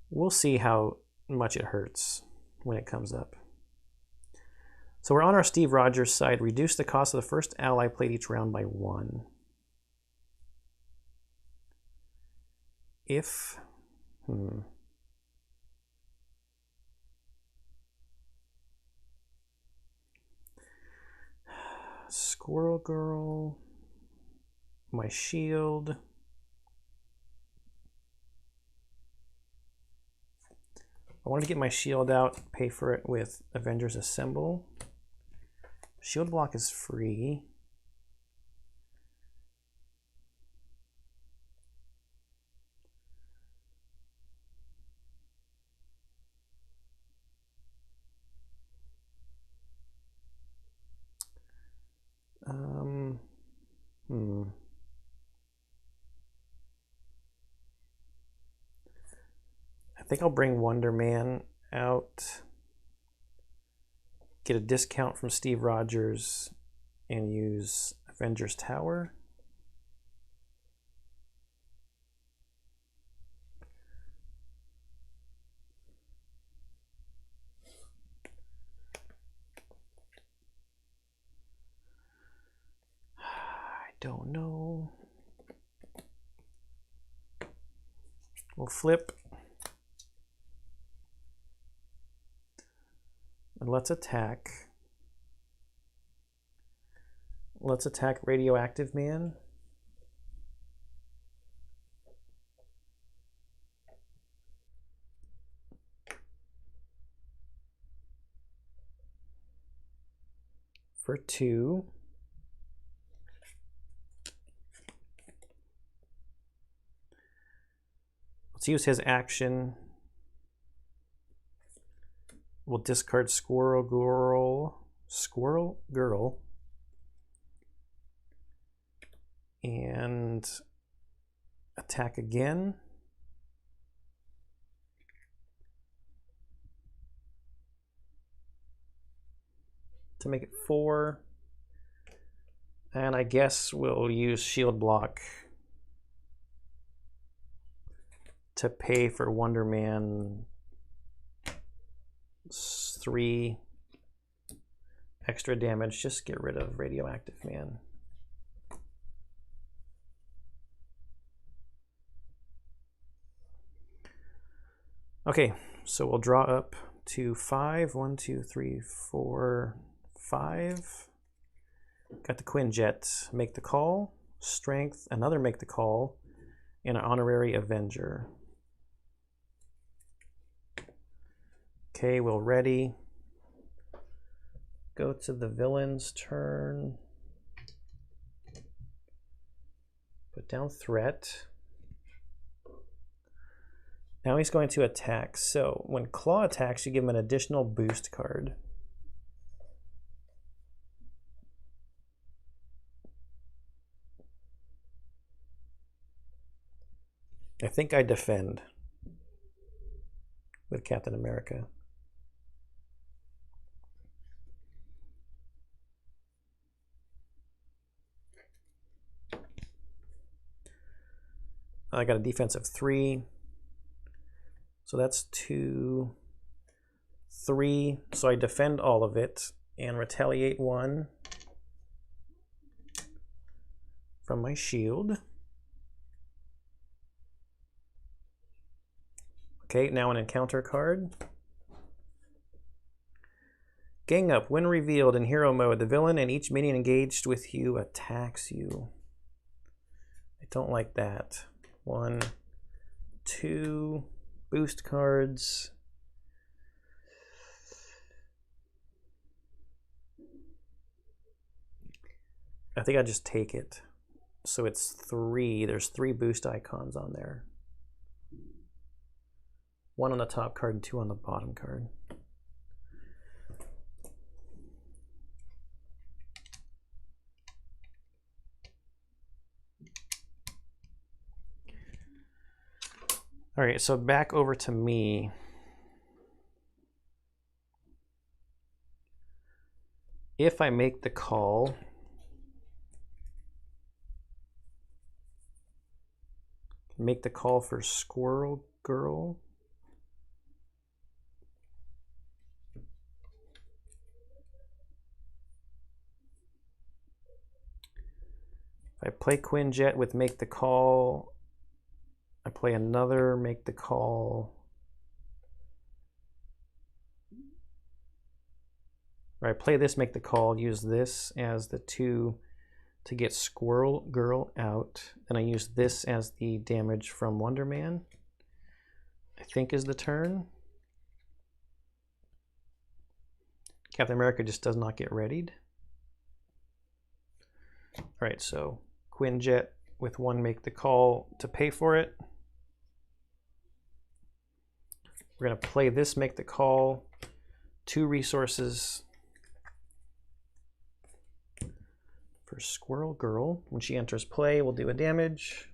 We'll see how much it hurts when it comes up. So we're on our Steve Rogers side. Reduce the cost of the first ally played each round by 1. If... Squirrel Girl. My shield. I want to get my shield out, pay for it with Avengers Assemble. Shield block is free. I think I'll bring Wonder Man out, get a discount from Steve Rogers, and use Avengers Tower. I don't know. We'll flip. And let's attack. Let's attack Radioactive Man. For 2. Let's use his action We'll discard Squirrel Girl, and attack again. To make it 4. And I guess we'll use Shield Block to pay for Wonder Man 3 extra damage. Just get rid of Radioactive Man. Okay, so we'll draw up to 5. 1, 2, 3, 4, 5. Got the Quinjet. Make the call. Strength. Another make the call. And an Honorary Avenger. Okay, we'll ready. Go to the villain's turn. Put down threat. Now he's going to attack. So when Claw attacks, you give him an additional boost card. I think I defend with Captain America. I got a defense of 3. So that's 2, 3. So I defend all of it and retaliate 1 from my shield. Okay, now an encounter card. Gang up. When revealed in hero mode, the villain and each minion engaged with you attacks you. I don't like that. 1, 2 boost cards. I think I just take it. So it's 3. There's 3 boost icons on there. 1 on the top card and 2 on the bottom card. All right, so back over to me. If I make the call, for Squirrel Girl. If I play Quinjet with make the call, I play another make the call. Or I play this make the call, use this as the 2 to get Squirrel Girl out. Then I use this as the damage from Wonder Man, I think is the turn. Captain America just does not get readied. All right, so Quinjet with 1 make the call to pay for it. We're going to play this make the call, 2 resources for Squirrel Girl. When she enters play, we'll do a damage.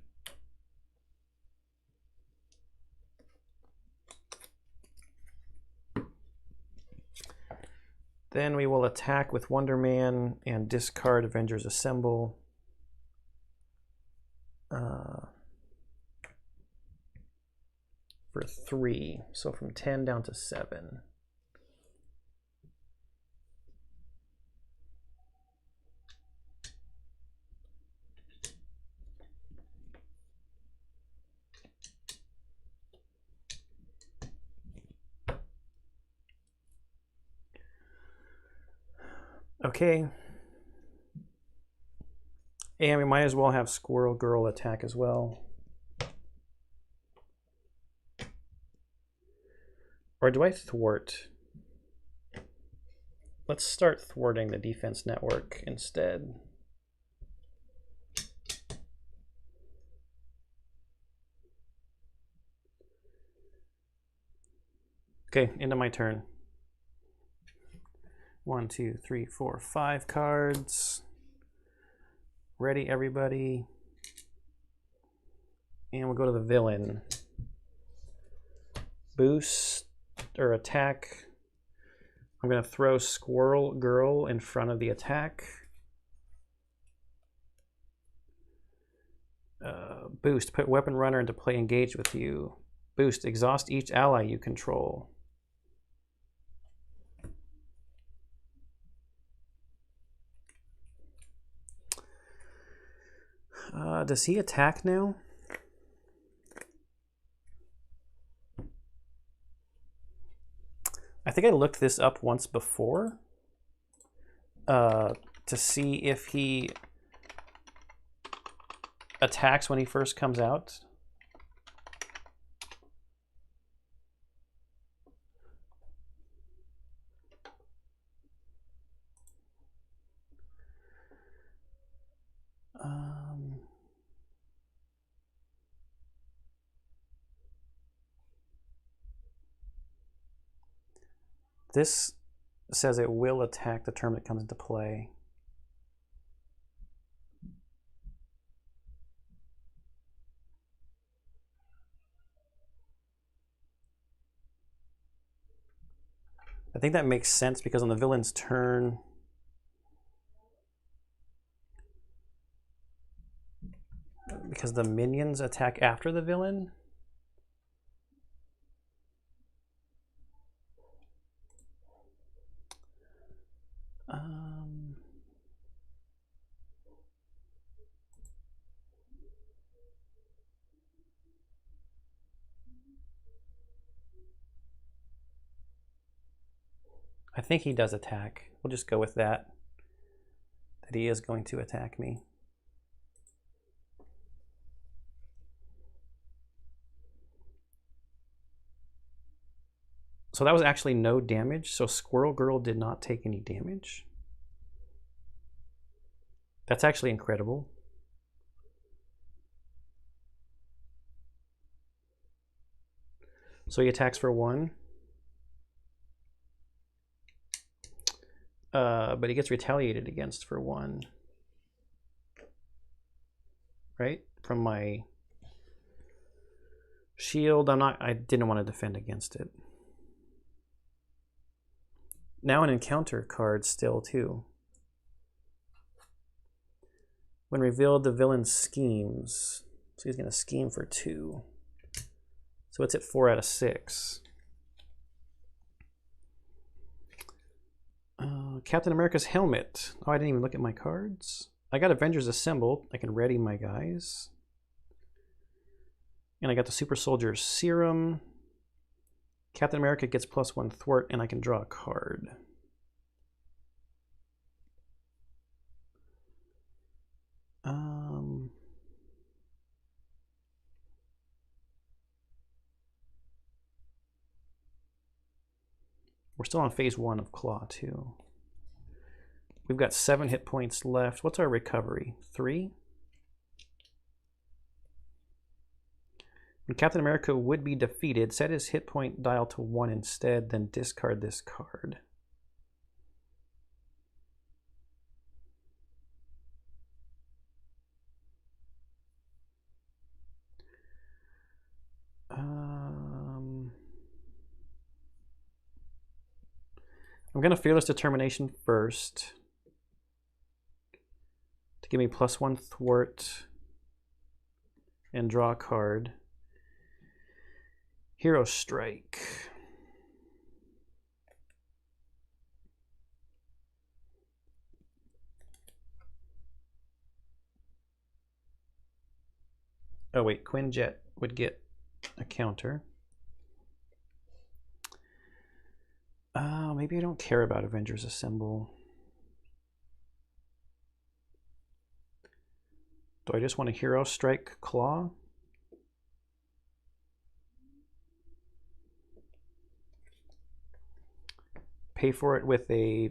Then we will attack with Wonder Man and discard Avengers Assemble. For 3, so from 10 down to 7. Okay. And we might as well have Squirrel Girl attack as well. Or do I thwart? Let's start thwarting the defense network instead. Okay, into my turn. 1, 2, 3, 4, 5 cards. Ready, everybody? And we'll go to the villain. Boost or attack. I'm going to throw Squirrel Girl in front of the attack. Boost, put Weapon Runner into play engaged with you. Boost, exhaust each ally you control. Does he attack now? I think I looked this up once before to see if he attacks when he first comes out. This says it will attack the term that comes into play. I think that makes sense because on the villain's turn, because the minions attack after the villain. I think he does attack. We'll just go with that he is going to attack me. So that was actually no damage. So Squirrel Girl did not take any damage. That's actually incredible. So he attacks for 1. But he gets retaliated against for 1. Right? From my shield. I didn't want to defend against it. Now an encounter card still too. When revealed, the villain schemes. So he's going to scheme for 2. So it's at 4 out of 6. Captain America's helmet. Oh, I didn't even look at my cards. I got Avengers Assembled. I can ready my guys. And I got the Super Soldier Serum. Captain America gets +1 thwart, and I can draw a card. We're still on phase 1 of Claw, too. We've got 7 hit points left. What's our recovery? 3? When Captain America would be defeated, set his hit point dial to 1 instead, then discard this card. I'm going to Fearless Determination first to give me +1 thwart and draw a card. Hero Strike. Oh wait, Quinjet would get a counter. Maybe I don't care about Avengers Assemble. Do I just want a Hero Strike Claw? Pay for it with a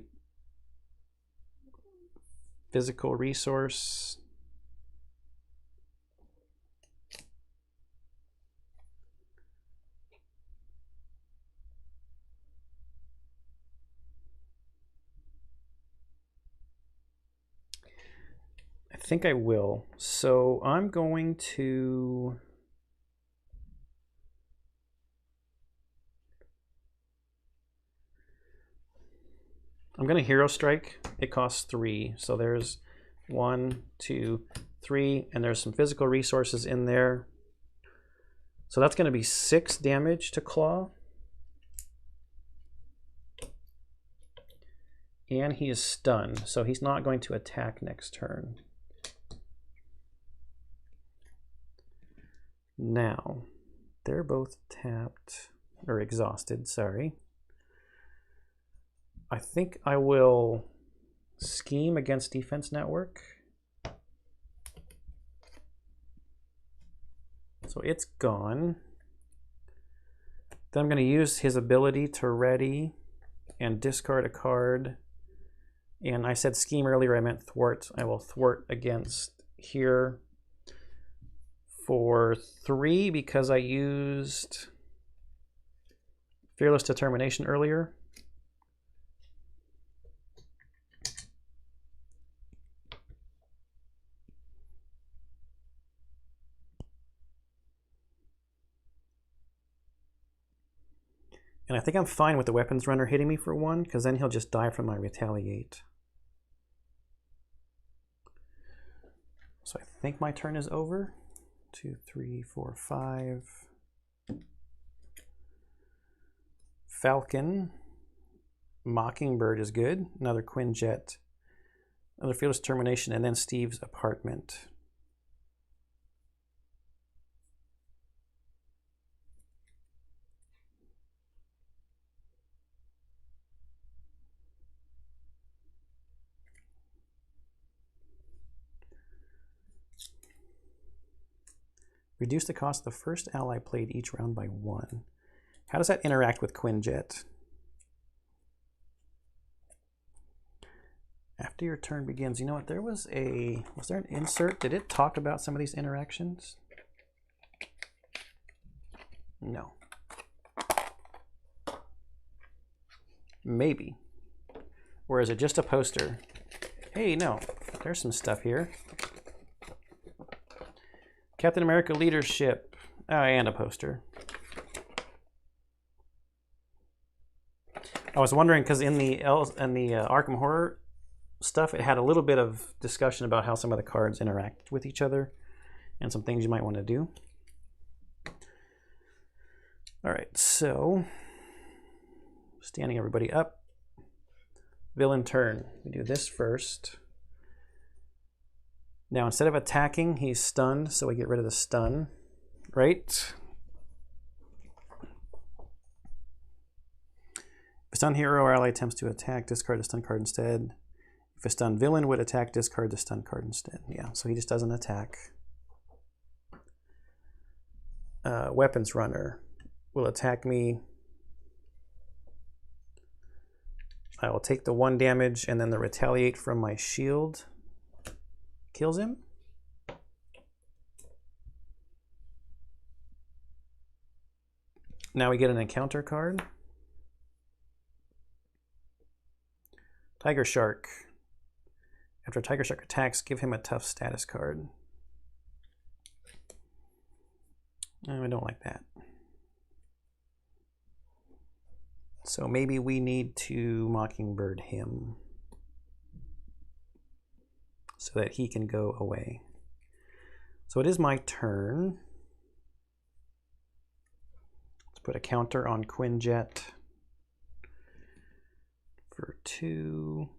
physical resource. think I will. So I'm going to... I'm going to Hero Strike. It costs 3. So there's 1, 2, 3, and there's some physical resources in there. So that's going to be 6 damage to Claw. And he is stunned, so he's not going to attack next turn. Now, they're both tapped, or exhausted, sorry. I think I will scheme against Defense Network. So it's gone. Then I'm going to use his ability to ready and discard a card. And I said scheme earlier, I meant thwart. I will thwart against here for 3 because I used Fearless Determination earlier. And I think I'm fine with the Weapons Runner hitting me for 1, because then he'll just die from my Retaliate. So I think my turn is over. 2, 3, 4, 5. Falcon. Mockingbird is good. Another Quinjet. Another Fearless Determination, and then Steve's Apartment. Reduce the cost of the first ally played each round by 1. How does that interact with Quinjet? After your turn begins, you know what, was there an insert? Did it talk about some of these interactions? No. Maybe. Or is it just a poster? Hey, no, there's some stuff here. Captain America leadership. Oh, and a poster. I was wondering because in the Arkham Horror stuff, it had a little bit of discussion about how some of the cards interact with each other and some things you might want to do. All right, so standing everybody up. Villain turn. We do this first. Now, instead of attacking, he's stunned, so we get rid of the stun, right? If a stunned hero or ally attempts to attack, discard a stun card instead. If a stunned villain would attack, discard the stun card instead. Yeah, so he just doesn't attack. Weapons Runner will attack me. I will take the 1 damage, and then the Retaliate from my shield kills him. Now we get an encounter card. Tiger Shark. After Tiger Shark attacks, give him a tough status card. I don't like that. So maybe we need to Mockingbird him so that he can go away. So it is my turn. Let's put a counter on Quinjet for 2.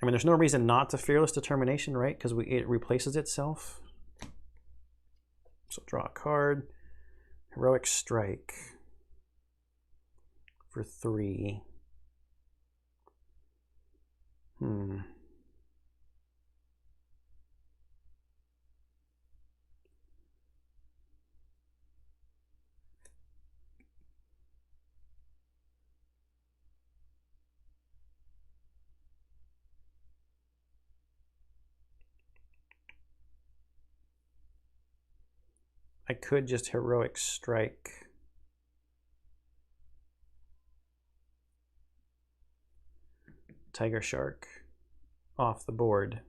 I mean, there's no reason not to Fearless Determination, right? Because it replaces itself. So draw a card. Heroic Strike for 3. I could just Heroic Strike. Tiger Shark. off the board.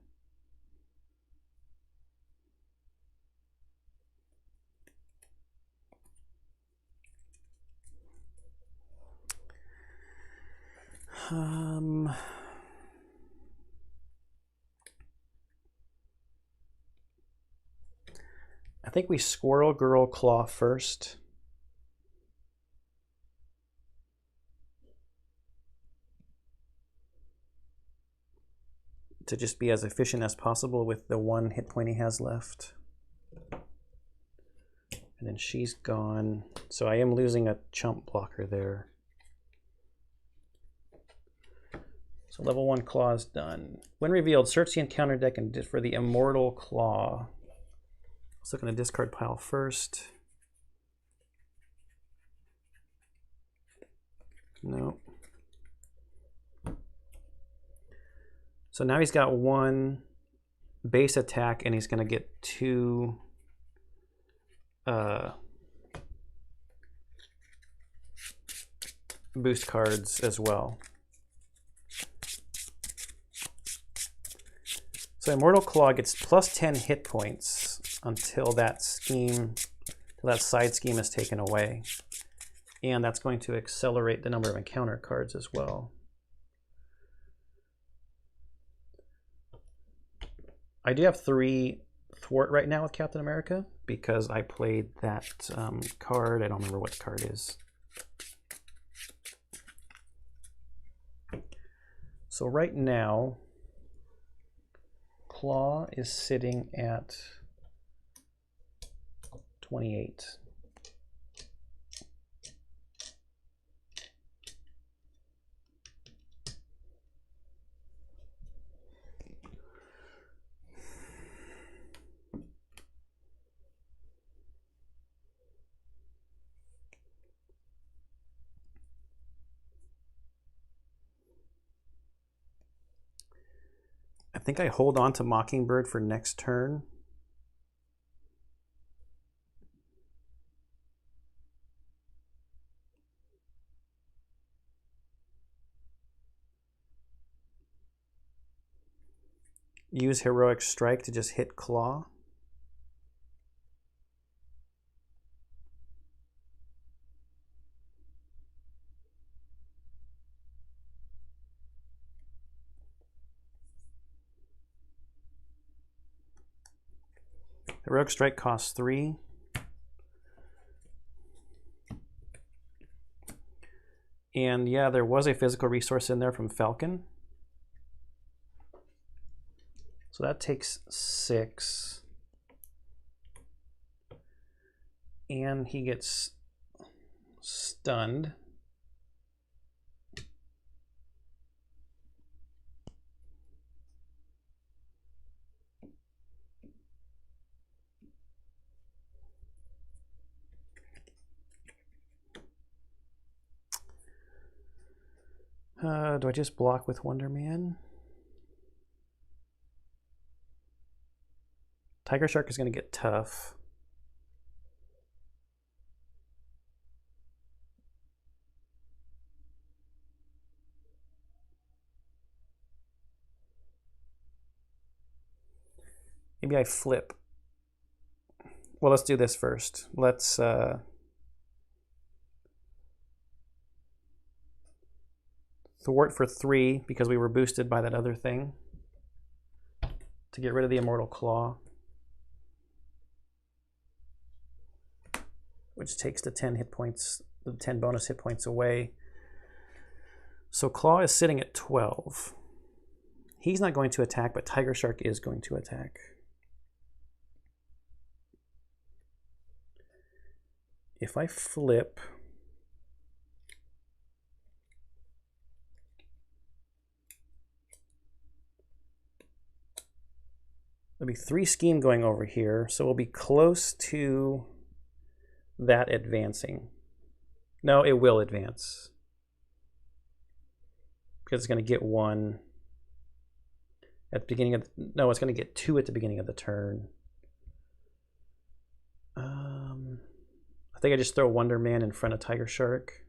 I think we Squirrel Girl Claw first. To just be as efficient as possible with the 1 hit point he has left. And then she's gone. So I am losing a chump blocker there. So level 1 Claw is done. When revealed, search the encounter deck and for the Immortal Claw. Let's look in the discard pile first. No. So now he's got 1 base attack and he's going to get 2 boost cards as well. So Immortal Claw gets plus 10 hit points until that side scheme is taken away. And that's going to accelerate the number of encounter cards as well. I do have 3 Thwart right now with Captain America because I played that card. I don't remember what the card is. So right now, Claw is sitting at 28. I think I hold on to Mockingbird for next turn. Use Heroic Strike to just hit Claw. Heroic Strike costs 3. And yeah, there was a physical resource in there from Falcon. So that takes 6. And he gets stunned. Do I just block with Wonder Man? Tiger Shark is going to get tough. Maybe I flip. Well, let's do this first. Let's Thwart for 3 because we were boosted by that other thing to get rid of the Immortal Claw, which takes the 10 hit points, the 10 bonus hit points away. So Claw is sitting at 12. He's not going to attack, but Tiger Shark is going to attack. If I flip, there'll be 3 scheme going over here, so we'll be close to that advancing. No, it will advance because it's going to get 1 at the beginning of the, no, it's going to get 2 at the beginning of the turn. I think I just throw Wonder Man in front of Tiger Shark.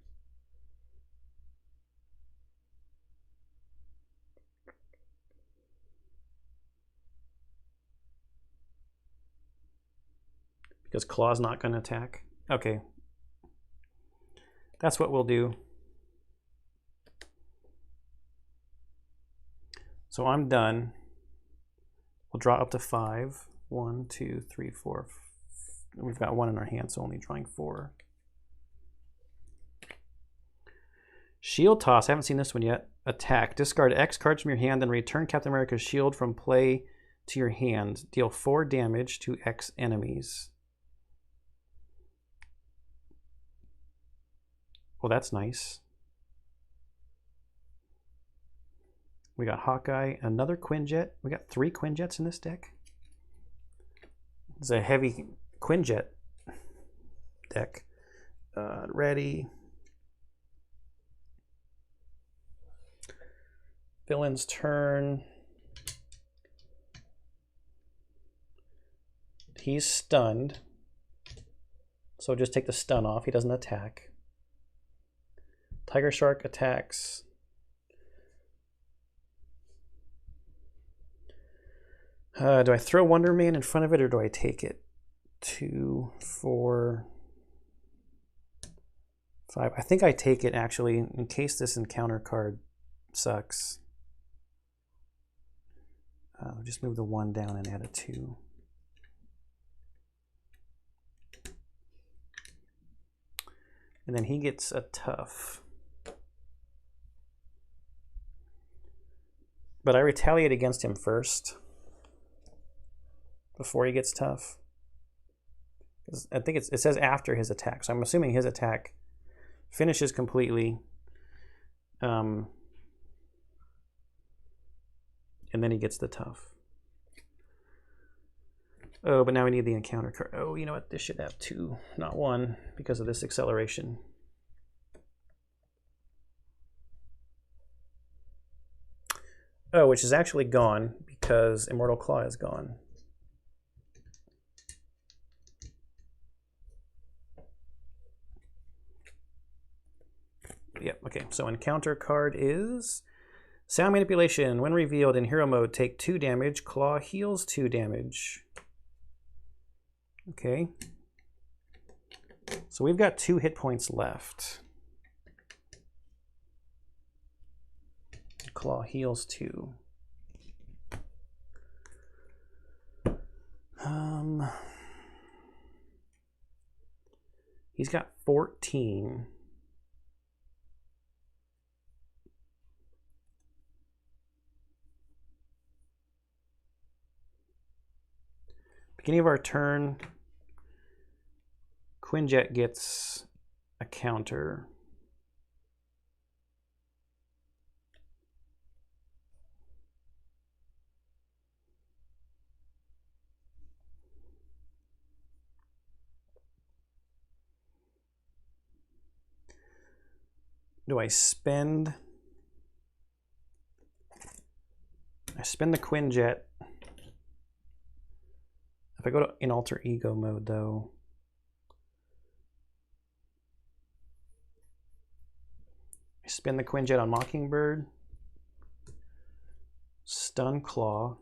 because Claw's not going to attack. Okay. That's what we'll do. So I'm done. We'll draw up to 5. 1, 2, 3, 4. We've got 1 in our hand, so only drawing 4. Shield Toss. I haven't seen this one yet. Attack. Discard X cards from your hand and return Captain America's shield from play to your hand. Deal 4 damage to X enemies. Well, that's nice. We got Hawkeye, another Quinjet. We got 3 Quinjets in this deck. It's a heavy Quinjet deck. Ready. Villain's turn. He's stunned. So just take the stun off. He doesn't attack. Tiger Shark attacks. Do I throw Wonder Man in front of it or do I take it? 2, 4, 5. I think I take it actually in case this encounter card sucks. I'll just move the 1 down and add a 2. And then he gets a tough. But I retaliate against him first before he gets tough. I think it says after his attack, so I'm assuming his attack finishes completely. And then he gets the tough. Oh, but now we need the encounter card. Oh, you know what? This should have 2, not 1, because of this acceleration. Oh, which is actually gone because Immortal Claw is gone. Yep, okay, so encounter card is Sound Manipulation. When revealed in hero mode, take 2 damage. Claw heals 2 damage. Okay. So we've got 2 hit points left. Claw heals 2. He's got 14. Beginning of our turn, Quinjet gets a counter. Do I spend? I spend the Quinjet. If I go to in alter ego mode, though, I spin the Quinjet on Mockingbird, stun Claw,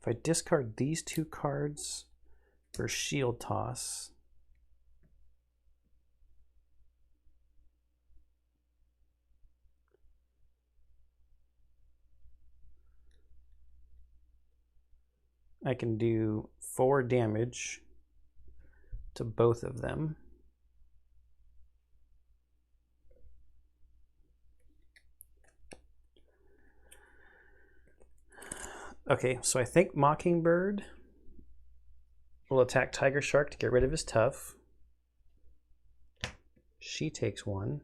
if I discard these 2 cards for Shield Toss, I can do 4 damage to both of them. Okay, so I think Mockingbird will attack Tiger Shark to get rid of his tough. She takes 1.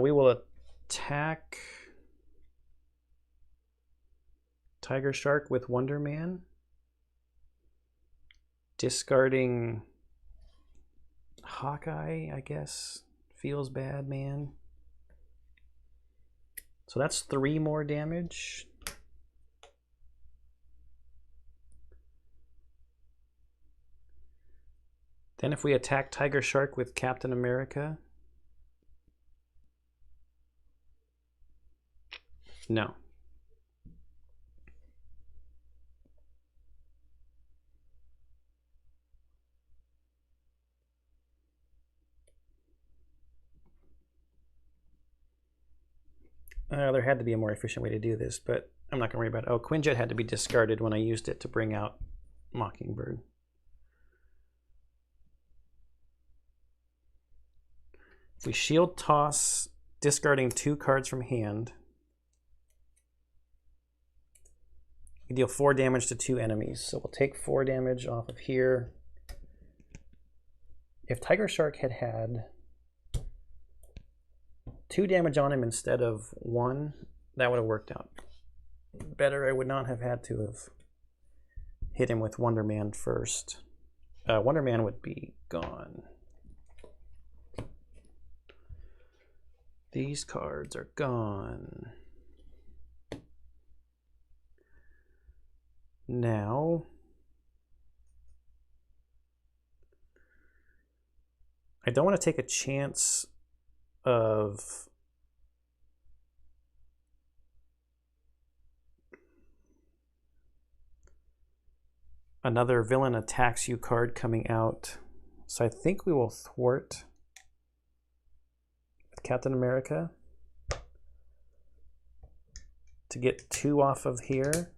We will attack Tiger Shark with Wonder Man, discarding Hawkeye, I guess. Feels bad, man. So that's 3 more damage. Then if we attack Tiger Shark with Captain America. No. There had to be a more efficient way to do this, but I'm not going to worry about it. Oh, Quinjet had to be discarded when I used it to bring out Mockingbird. If we shield toss, discarding 2 cards from hand, we deal 4 damage to 2 enemies. So we'll take 4 damage off of here. If Tiger Shark had had 2 damage on him instead of 1, that would have worked out better. I would not have had to have hit him with Wonder Man first. Wonder Man would be gone. These cards are gone. Now, I don't want to take a chance of another villain attacks you card coming out. So I think we will thwart Captain America to get 2 off of here.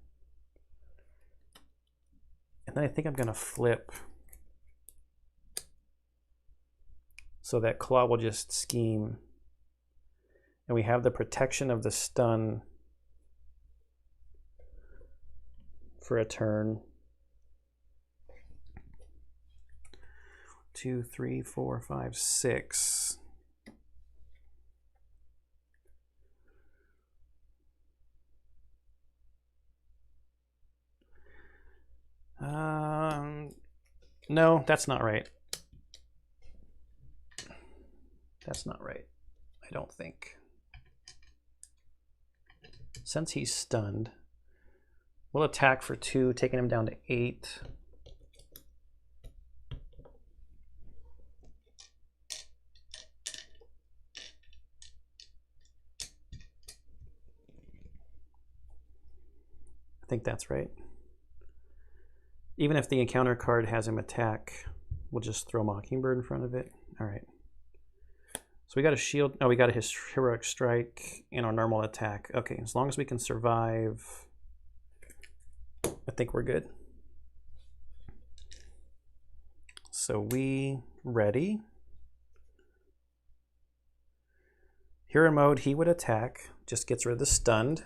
And then I think I'm going to flip so that Claw will just scheme. And we have the protection of the stun for a turn. 2, 3, 4, 5, 6. No, that's not right. That's not right, I don't think. Since he's stunned, we'll attack for 2, taking him down to 8. I think that's right. Even if the encounter card has him attack, we'll just throw Mockingbird in front of it. All right. So we got a shield. Oh, we got a heroic strike and our normal attack. Okay, as long as we can survive, I think we're good. So we ready. Hero mode, he would attack, just gets rid of the stunned.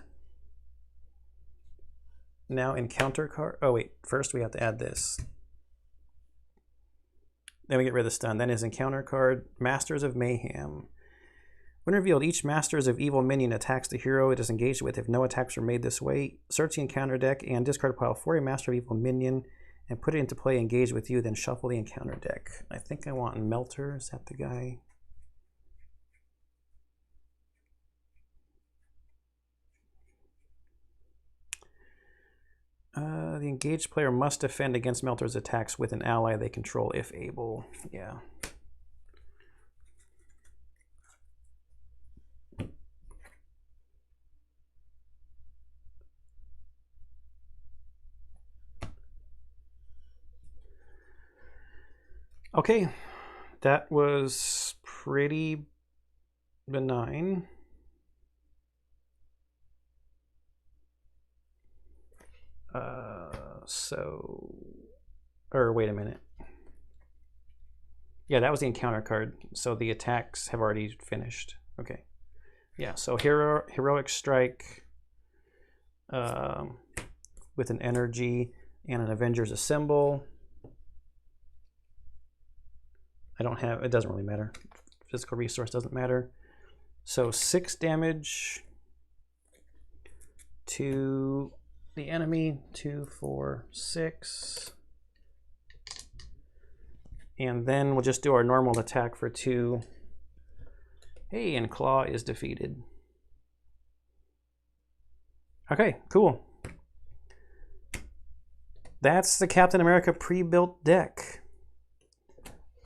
Now encounter card. Oh wait, first we have to add this. Then we get rid of the stun. Then his encounter card, Masters of Mayhem. When revealed, each Masters of Evil minion attacks the hero it is engaged with. If no attacks are made this way, search the encounter deck and discard a pile for a Master of Evil minion and put it into play engaged with you, then shuffle the encounter deck. I think I want Melter. Is that the guy? The engaged player must defend against Melter's attacks with an ally they control if able. Yeah. Okay, that was pretty benign. Or wait a minute. Yeah, that was the encounter card. So the attacks have already finished. Okay. Yeah, so heroic strike with an energy and an Avengers Assemble. I don't have, it doesn't really matter. Physical resource doesn't matter. So 6 damage to the enemy, 2, 4, 6. And then we'll just do our normal attack for 2. Hey, and Claw is defeated. Okay, cool. That's the Captain America pre-built deck.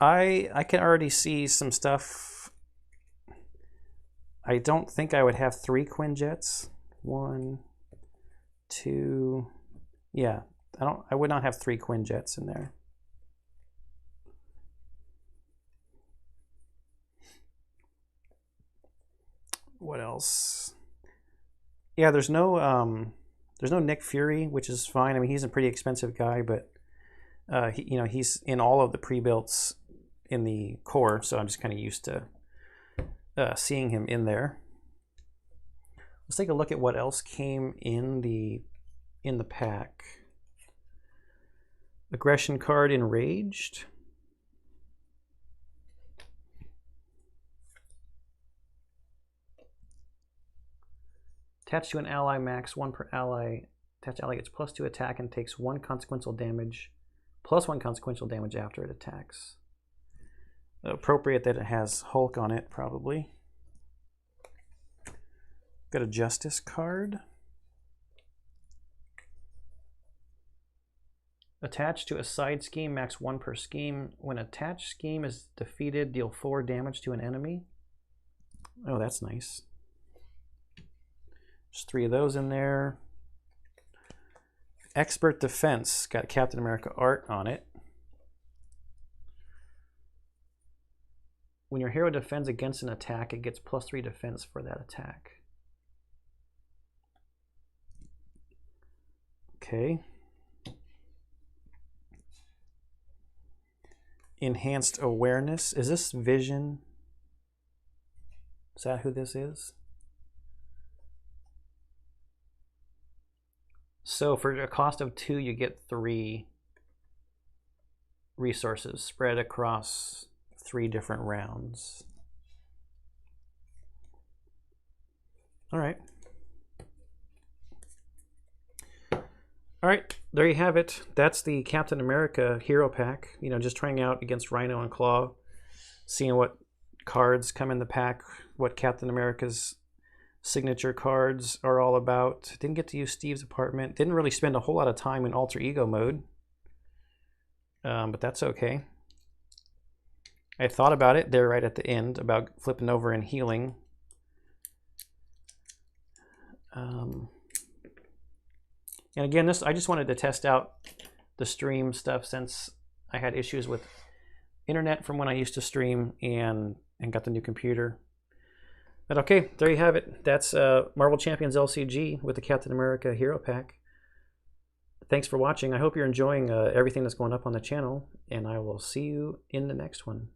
I can already see some stuff. I don't think I would have 3 Quinjets. 1, 2. Yeah, I would not have 3 Quinjets in there. What else? Yeah, there's no Nick Fury, which is fine. I mean, he's a pretty expensive guy, but he's in all of the pre-builts in the core, so I'm just kind of used to seeing him in there. Let's take a look at what else came in the pack. Aggression card, Enraged. Attached to an ally, max 1 per ally. Attached ally gets +2 attack and takes 1 consequential damage, +1 consequential damage after it attacks. Appropriate that it has Hulk on it, probably. Got a Justice card. Attached to a side scheme, max 1 per scheme. When attached scheme is defeated, deal 4 damage to an enemy. Oh, that's nice. There's 3 of those in there. Expert Defense, got Captain America art on it. When your hero defends against an attack, it gets +3 defense for that attack. Okay. Enhanced Awareness. Is this Vision? Is that who this is? So for a cost of 2, you get 3 resources spread across 3 different rounds. All right. All right, there you have it. That's the Captain America Hero Pack. You know, just trying out against Rhino and Claw, seeing what cards come in the pack, what Captain America's signature cards are all about. Didn't get to use Steve's apartment. Didn't really spend a whole lot of time in alter ego mode, but that's okay. I thought about it there right at the end about flipping over and healing. And again, I just wanted to test out the stream stuff since I had issues with internet from when I used to stream and got the new computer. But okay, there you have it. That's Marvel Champions LCG with the Captain America Hero Pack. Thanks for watching. I hope you're enjoying everything that's going up on the channel, and I will see you in the next one.